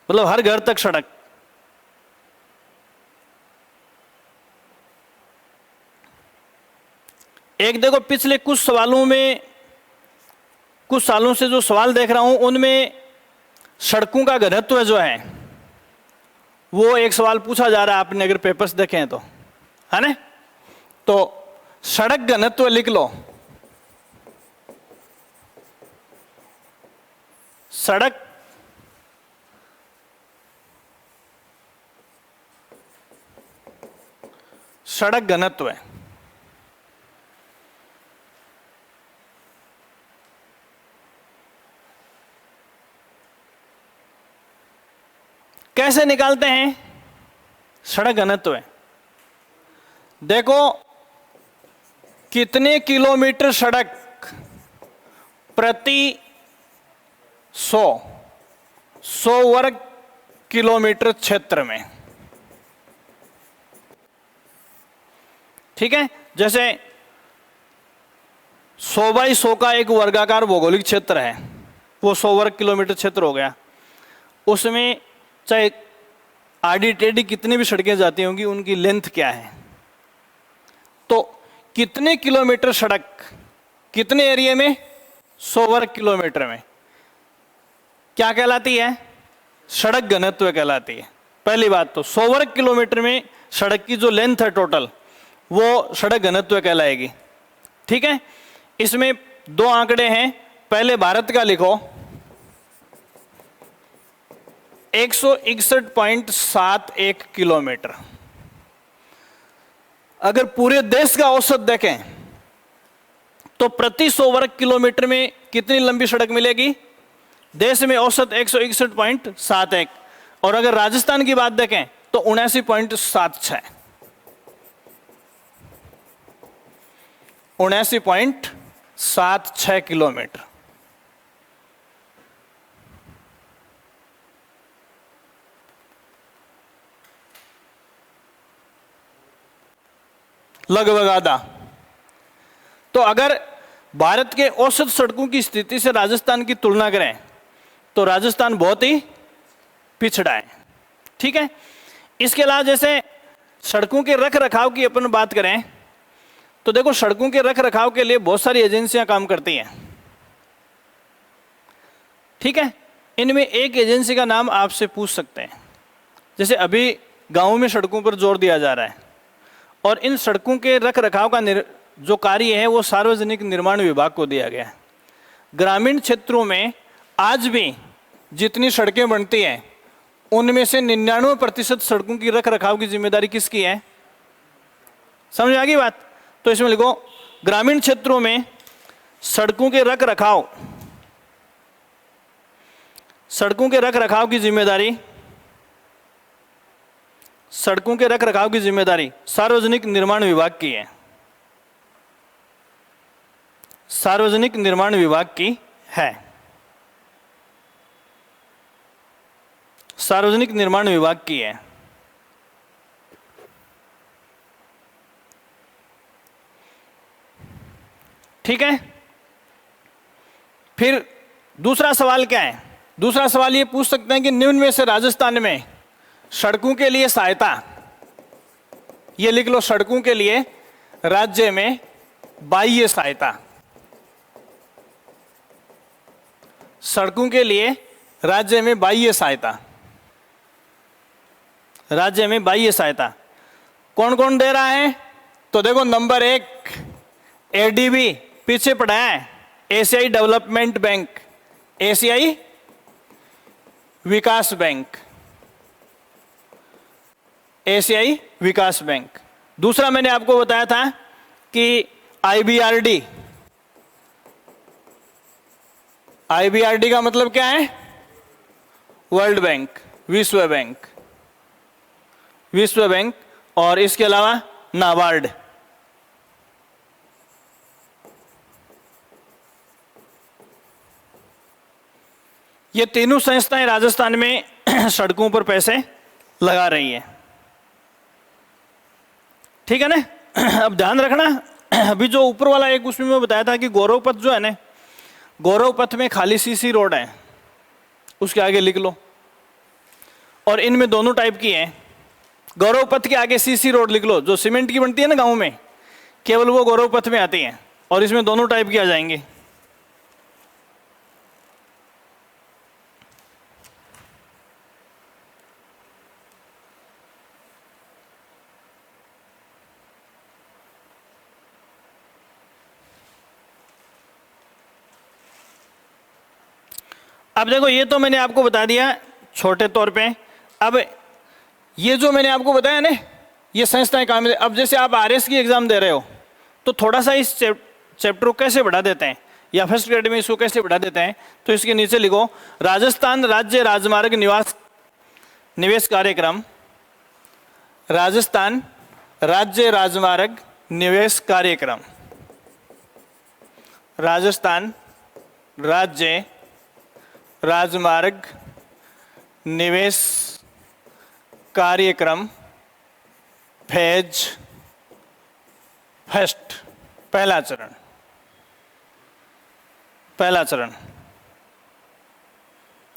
मतलब हर घर तक सड़क। एक देखो पिछले कुछ सवालों में, कुछ सालों से जो सवाल देख रहा हूं उनमें सड़कों का घनत्व जो है वो एक सवाल पूछा जा रहा है, आपने अगर पेपर्स देखे हैं तो, है ना? तो सड़क घनत्व लिख लो। सड़क सड़क घनत्व है। कैसे निकालते हैं सड़क घनत्व है? देखो कितने किलोमीटर सड़क प्रति 100 वर्ग किलोमीटर क्षेत्र में, ठीक है? जैसे 100 बाई 100 का एक वर्गाकार भौगोलिक क्षेत्र है, वो 100 वर्ग किलोमीटर क्षेत्र हो गया। उसमें चाहे आड़ी टेढ़ी कितनी भी सड़कें जाती होंगी, उनकी लेंथ क्या है? तो कितने किलोमीटर सड़क कितने एरिया में? 100 वर्ग किलोमीटर में क्या कहलाती है? सड़क घनत्व कहलाती है। पहली बात तो 100 वर्ग किलोमीटर में सड़क की जो लेंथ है टोटल, वो सड़क घनत्व कहलाएगी, ठीक है? इसमें दो आंकड़े हैं। पहले भारत का लिखो, 161.71 किलोमीटर। अगर पूरे देश का औसत देखें तो प्रति 100 वर्ग किलोमीटर में कितनी लंबी सड़क मिलेगी? देश में औसत 161.71। और अगर राजस्थान की बात देखें तो 79.76, 79.76 किलोमीटर। लगभग आधा। तो अगर भारत के औसत सड़कों की स्थिति से राजस्थान की तुलना करें तो राजस्थान बहुत ही पिछड़ा है, ठीक है? इसके अलावा जैसे सड़कों के रख रखाव की अपन बात करें तो देखो सड़कों के रख रखाव के लिए बहुत सारी एजेंसियां काम करती हैं, ठीक है? इनमें एक एजेंसी का नाम आपसे पूछ सकते हैं। जैसे अभी गांवों में सड़कों पर जोर दिया जा रहा है और इन सड़कों के रख रखाव का जो कार्य है वो सार्वजनिक निर्माण विभाग को दिया गया है। ग्रामीण क्षेत्रों में आज भी जितनी सड़कें बनती हैं उनमें से 99% सड़कों की रख रखाव की जिम्मेदारी किसकी है? समझ आ गई बात? तो इसमें लिखो ग्रामीण क्षेत्रों में सड़कों के रख रखाव, सड़कों के रख रखाव की जिम्मेदारी, सड़कों के रख रखाव की जिम्मेदारी सार्वजनिक निर्माण विभाग की है। सार्वजनिक निर्माण विभाग की है। सार्वजनिक निर्माण विभाग की है। ठीक है? फिर दूसरा सवाल क्या है? दूसरा सवाल ये पूछ सकते हैं कि निम्न में से राजस्थान में सड़कों के लिए सहायता, ये लिख लो, सड़कों के लिए राज्य में बाह्य सहायता, सड़कों के लिए राज्य में बाह्य सहायता, राज्य में बाह्य सहायता कौन कौन दे रहा है? तो देखो नंबर 1 एडीबी, पीछे पड़ा है एशियाई डेवलपमेंट बैंक, एशियाई विकास बैंक, एशियाई विकास बैंक। दूसरा मैंने आपको बताया था कि आईबीआरडी, आईबीआरडी का मतलब क्या है? वर्ल्ड बैंक, विश्व बैंक, विश्व बैंक। और इसके अलावा नाबार्ड। ये तीनों संस्थाएं राजस्थान में सड़कों पर पैसे लगा रही हैं, ठीक है ना? अब ध्यान रखना, अभी जो ऊपर वाला एक उसमें मैं बताया था कि गौरव पथ जो है ना, गौरव पथ में खाली सीसी रोड है, उसके आगे लिख लो। और इनमें दोनों टाइप की हैं। गौरव पथ के आगे सीसी रोड लिख लो, जो सीमेंट की बनती है ना गाँव में, केवल वो गौरव पथ में आती हैं, और इसमें दोनों टाइप की आ जाएंगी। अब देखो, ये तो मैंने आपको बता दिया छोटे तौर पे। अब ये जो मैंने आपको बताया ना, ये संस्थाएं काम। अब जैसे आप आरएस की एग्जाम दे रहे हो, तो थोड़ा सा इस चैप्टर को कैसे बढ़ा देते हैं, या फर्स्ट ग्रेड में इसको कैसे बढ़ा देते हैं, तो इसके नीचे लिखो राजस्थान राज्य राजमार्ग निवेश कार्यक्रम। राजस्थान राज्य राजमार्ग निवेश कार्यक्रम। राजस्थान राज्य राजमार्ग निवेश कार्यक्रम फेज फर्स्ट, पहला चरण। पहला चरण,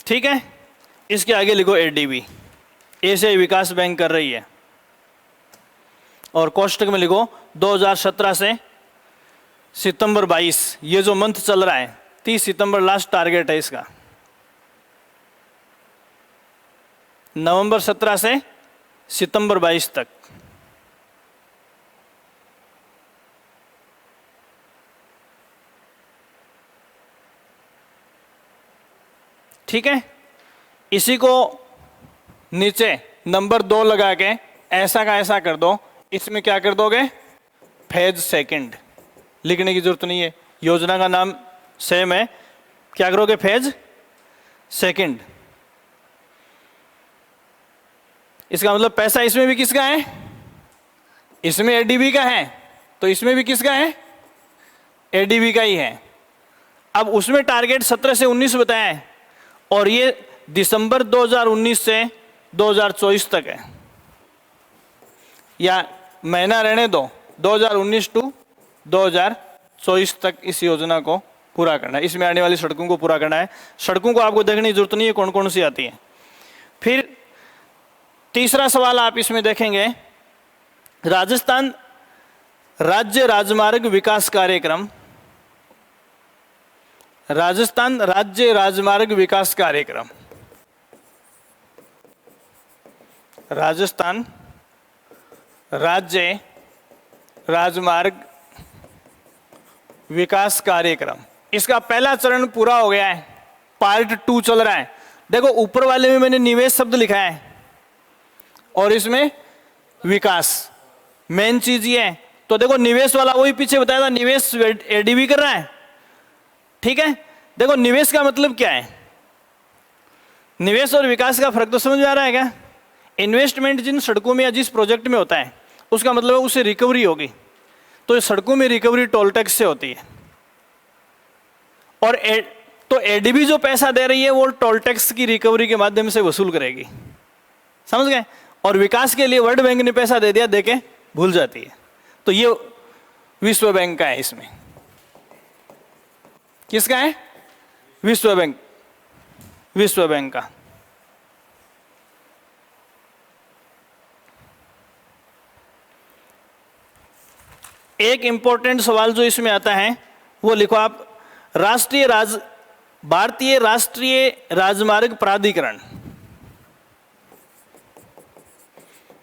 ठीक है। इसके आगे लिखो एडीबी, एशियाई विकास बैंक कर रही है, और कोष्टक में लिखो 2017 से सितंबर 22, ये जो मंथ चल रहा है 30 सितंबर लास्ट टारगेट है इसका। नवंबर 17 से सितंबर 22 तक। ठीक है। इसी को नीचे नंबर 2 लगा के ऐसा का ऐसा कर दो। इसमें क्या कर दोगे, फेज सेकंड। लिखने की जरूरत नहीं है, योजना का नाम सेम है। क्या करोगे, फेज सेकंड। इसका मतलब पैसा इसमें भी किसका है, इसमें एडीबी का है, तो इसमें भी किसका है, एडीबी का ही है। अब उसमें टारगेट 17 से 19 बताया है, और ये दिसंबर 2019 से 2024 तक है, या महीना रहने दो, 2019 टू 2024 तक इस योजना को पूरा करना है। इसमें आने वाली सड़कों को पूरा करना है। सड़कों को आपको देखने की जरूरत नहीं है कौन कौन सी आती है। फिर तीसरा सवाल आप इसमें देखेंगे, राजस्थान राज्य राजमार्ग विकास कार्यक्रम। राजस्थान राज्य राजमार्ग विकास कार्यक्रम। राजस्थान राज्य राजमार्ग विकास कार्यक्रम, इसका पहला चरण पूरा हो गया है, पार्ट 2 चल रहा है। देखो ऊपर वाले में मैंने निवेश शब्द लिखा है, और इसमें विकास, मेन चीज ये है। तो देखो निवेश वाला वही पीछे बताया था, निवेश एडीबी कर रहा है, ठीक है। देखो निवेश का मतलब क्या है, निवेश और विकास का फर्क तो समझ में आ रहा है क्या। इन्वेस्टमेंट जिन सड़कों में या जिस प्रोजेक्ट में होता है, उसका मतलब है उससे रिकवरी होगी। तो सड़कों में रिकवरी टोल टैक्स से होती है, और तो एडीबी जो पैसा दे रही है वो टोल टैक्स की रिकवरी के माध्यम से वसूल करेगी, समझ गए। और विकास के लिए वर्ल्ड बैंक ने पैसा दे दिया, देके भूल जाती है। तो ये विश्व बैंक का है। इसमें किसका है, विश्व बैंक, विश्व बैंक का। एक इंपॉर्टेंट सवाल जो इसमें आता है वो लिखो आप, भारतीय राष्ट्रीय राजमार्ग प्राधिकरण।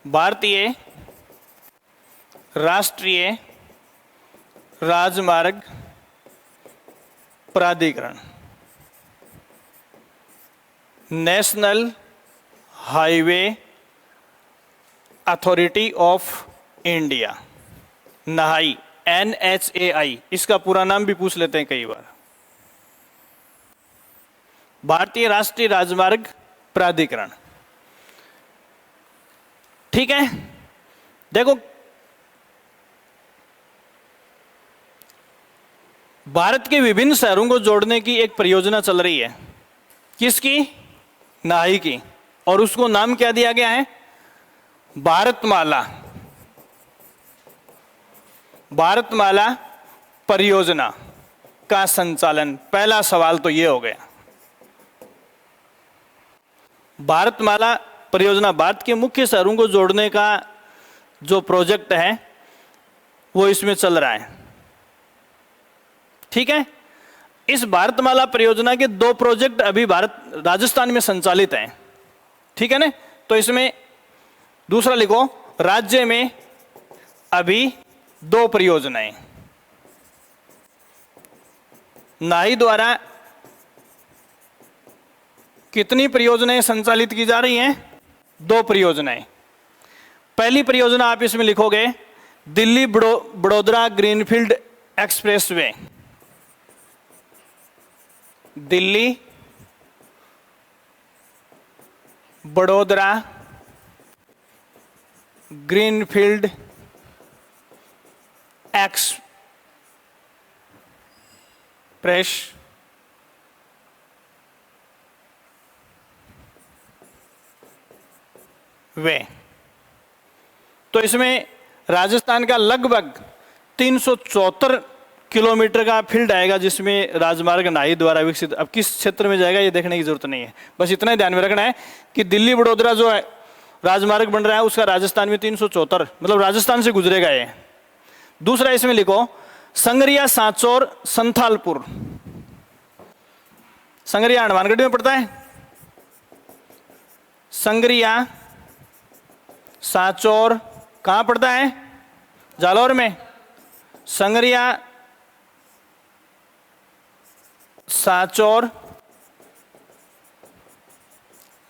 भारतीय राष्ट्रीय राजमार्ग प्राधिकरण, national highway authority of India, नहाई, NHAI, इसका पूरा नाम भी पूछ लेते हैं कई बार। भारतीय राष्ट्रीय राजमार्ग प्राधिकरण, ठीक है। देखो भारत के विभिन्न शहरों को जोड़ने की एक परियोजना चल रही है, किसकी, नहाई की, और उसको नाम क्या दिया गया है, भारतमाला। भारतमाला परियोजना का संचालन, पहला सवाल तो ये हो गया। भारतमाला परियोजना भारत के मुख्य शहरों को जोड़ने का जो प्रोजेक्ट है वो इसमें चल रहा है। ठीक है, इस भारतमाला परियोजना के 2 प्रोजेक्ट अभी राजस्थान में संचालित हैं। ठीक है ना, तो इसमें दूसरा लिखो, राज्य में अभी 2 परियोजनाएं नाई द्वारा कितनी परियोजनाएं संचालित की जा रही हैं? 2 परियोजनाएं। पहली परियोजना आप इसमें लिखोगे Delhi Vadodara greenfield expressway. Delhi Vadodara greenfield express way. तो इसमें राजस्थान का लगभग 374 किलोमीटर का फील्ड आएगा, जिसमें राजमार्ग नाई द्वारा विकसित। अब किस क्षेत्र में जाएगा ये देखने की जरूरत नहीं है, बस इतना ही ध्यान में रखना है कि दिल्ली बड़ोदरा जो है राजमार्ग बन रहा है उसका राजस्थान में 374, मतलब राजस्थान से गुजरेगा ये। दूसरा इसमें लिखो संगरिया सांचौर संथालपुर। संगरिया हनुमानगढ़ में पड़ता है, संगरिया सांचौर कहां पड़ता है? जालौर में। संगरिया सांचौर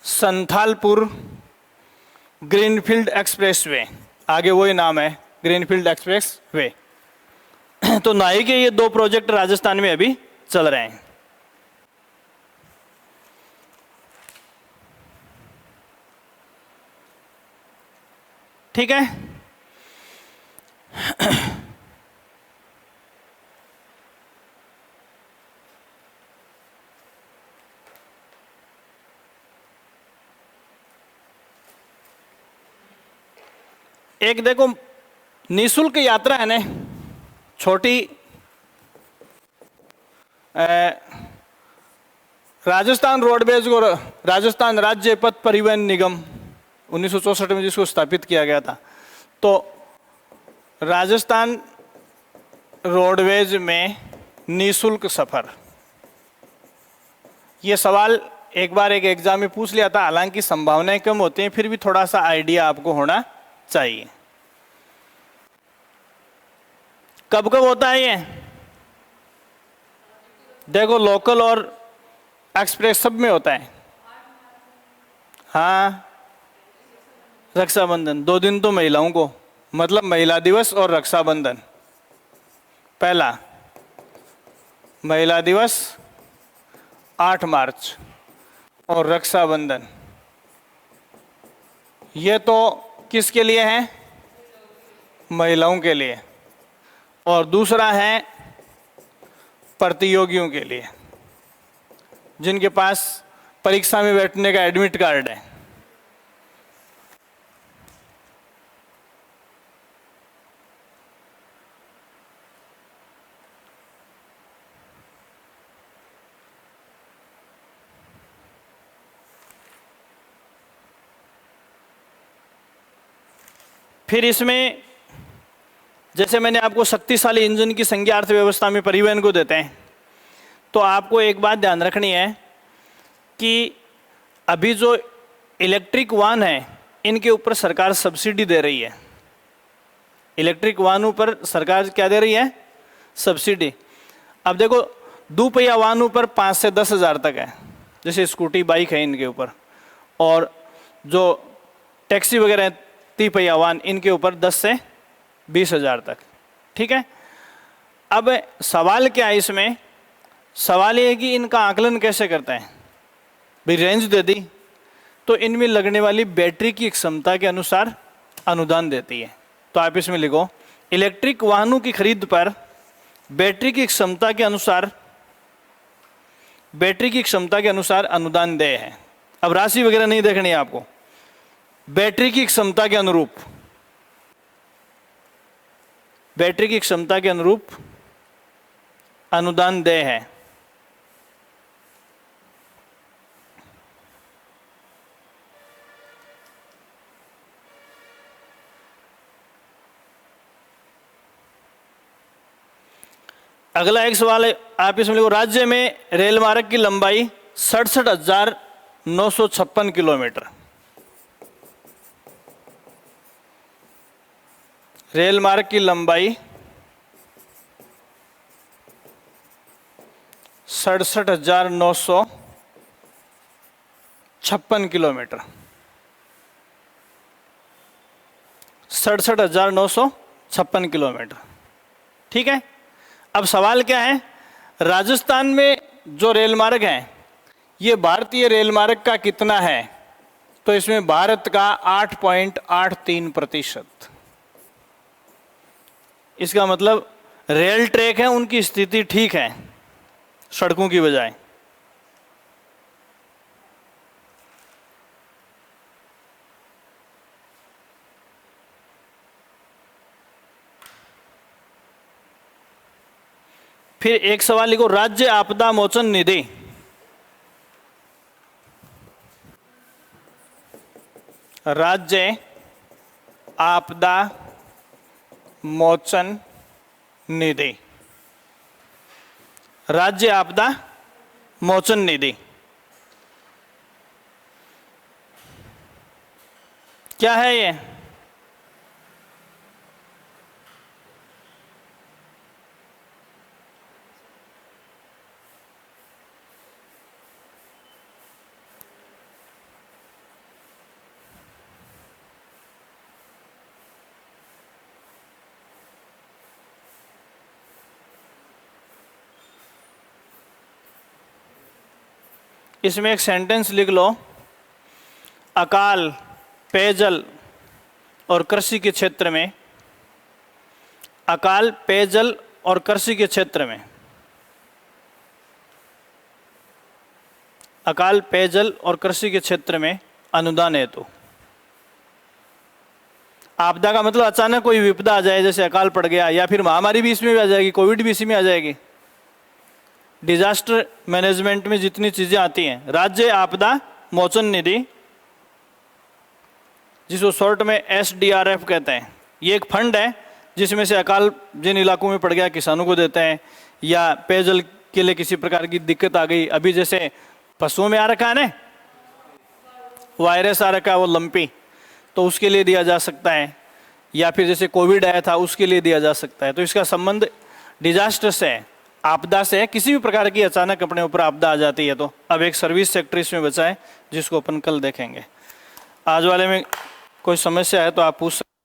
संथालपुर ग्रीनफील्ड एक्सप्रेसवे, आगे वही नाम है ग्रीनफील्ड एक्सप्रेस वे। तो नाई के ये 2 प्रोजेक्ट राजस्थान में अभी चल रहे हैं। ठीक है, एक देखो निःशुल्क यात्रा है ना, छोटी राजस्थान रोडवेज और राजस्थान राज्य पथ परिवहन निगम 1964 में जिसको स्थापित किया गया था। तो राजस्थान रोडवेज में निःशुल्क सफर, ये सवाल एक बार एक एग्जाम में पूछ लिया था, हालांकि संभावनाएं कम होती हैं, फिर भी थोड़ा सा आइडिया आपको होना चाहिए। कब कब होता है ये? देखो लोकल और एक्सप्रेस सब में होता है। हाँ, रक्षाबंधन 2 दिन तो महिलाओं को, मतलब महिला दिवस और रक्षाबंधन। पहला महिला दिवस 8 मार्च और रक्षाबंधन, ये तो किसके लिए है? महिलाओं के लिए। और दूसरा है प्रतियोगियों के लिए, जिनके पास परीक्षा में बैठने का एडमिट कार्ड है। फिर इसमें जैसे मैंने आपको शक्तिशाली इंजन की संज्ञा अर्थव्यवस्था में परिवहन को देते हैं, तो आपको एक बात ध्यान रखनी है कि अभी जो इलेक्ट्रिक वाहन है इनके ऊपर सरकार सब्सिडी दे रही है। इलेक्ट्रिक वाहनों पर सरकार क्या दे रही है? सब्सिडी। अब देखो 2 पहिया वाहनों पर 5 से 10 हज़ार तक है, जैसे स्कूटी बाइक है इनके ऊपर, और जो टैक्सी वगैरह है 3 पहिया वाहन इनके ऊपर 10 से 20 हज़ार तक। ठीक है, अब सवाल क्या है इसमें? सवाल ये है कि इनका आकलन कैसे करते हैं। भाई रेंज दे दी तो इनमें लगने वाली बैटरी की क्षमता के अनुसार अनुदान देती है। तो आप इसमें लिखो इलेक्ट्रिक वाहनों की खरीद पर बैटरी की क्षमता के अनुसार अनुदान देय है। अब राशि वगैरह नहीं देखनी है आपको, बैटरी की क्षमता के अनुरूप, बैटरी की क्षमता के अनुरूप अनुदान देय है। अगला एक सवाल है, आप इसमें लिखो, राज्य में रेल मार्ग की लंबाई 67,956 किलोमीटर। रेल मार्ग की लंबाई 67,956 किलोमीटर। 67,956 किलोमीटर। ठीक है। अब सवाल क्या है, राजस्थान में जो रेल मार्ग है ये भारतीय रेल मार्ग का कितना है? तो इसमें भारत का 8.83%। इसका मतलब रेल ट्रैक है उनकी स्थिति ठीक है सड़कों की बजाय। फिर एक सवाल लिखो, राज्य आपदा मोचन निधि। राज्य आपदा मोचन निधि। राज्य आपदा मोचन निधि क्या है ये? इसमें एक सेंटेंस लिख लो, अकाल, पेयजल और कृषि के क्षेत्र में, अकाल, पेयजल और कृषि के क्षेत्र में, अकाल, पेयजल और कृषि के क्षेत्र में अनुदान हेतु। आपदा का मतलब अचानक कोई विपदा आ जाए, जैसे अकाल पड़ गया, या फिर महामारी भी इसमें भी आ जाएगी, कोविड भी इसी में आ जाएगी। डिजास्टर मैनेजमेंट में जितनी चीजें आती हैं, राज्य आपदा मोचन निधि, जिसको शॉर्ट में SDRF कहते हैं, ये एक फंड है जिसमें से अकाल जिन इलाकों में पड़ गया किसानों को देते हैं, या पेयजल के लिए किसी प्रकार की दिक्कत आ गई, अभी जैसे पशुओं में आ रखा है ना वायरस आ रखा है वो लंपी, तो उसके लिए दिया जा सकता है, या फिर जैसे कोविड आया था उसके लिए दिया जा सकता है। तो इसका संबंध डिजास्टर से है, आपदा से है, किसी भी प्रकार की अचानक अपने ऊपर आपदा आ जाती है। तो अब एक सर्विस सेक्टर इसमें बचा है जिसको अपन कल देखेंगे। आज वाले में कोई समस्या है तो आप पूछ सकते हैं।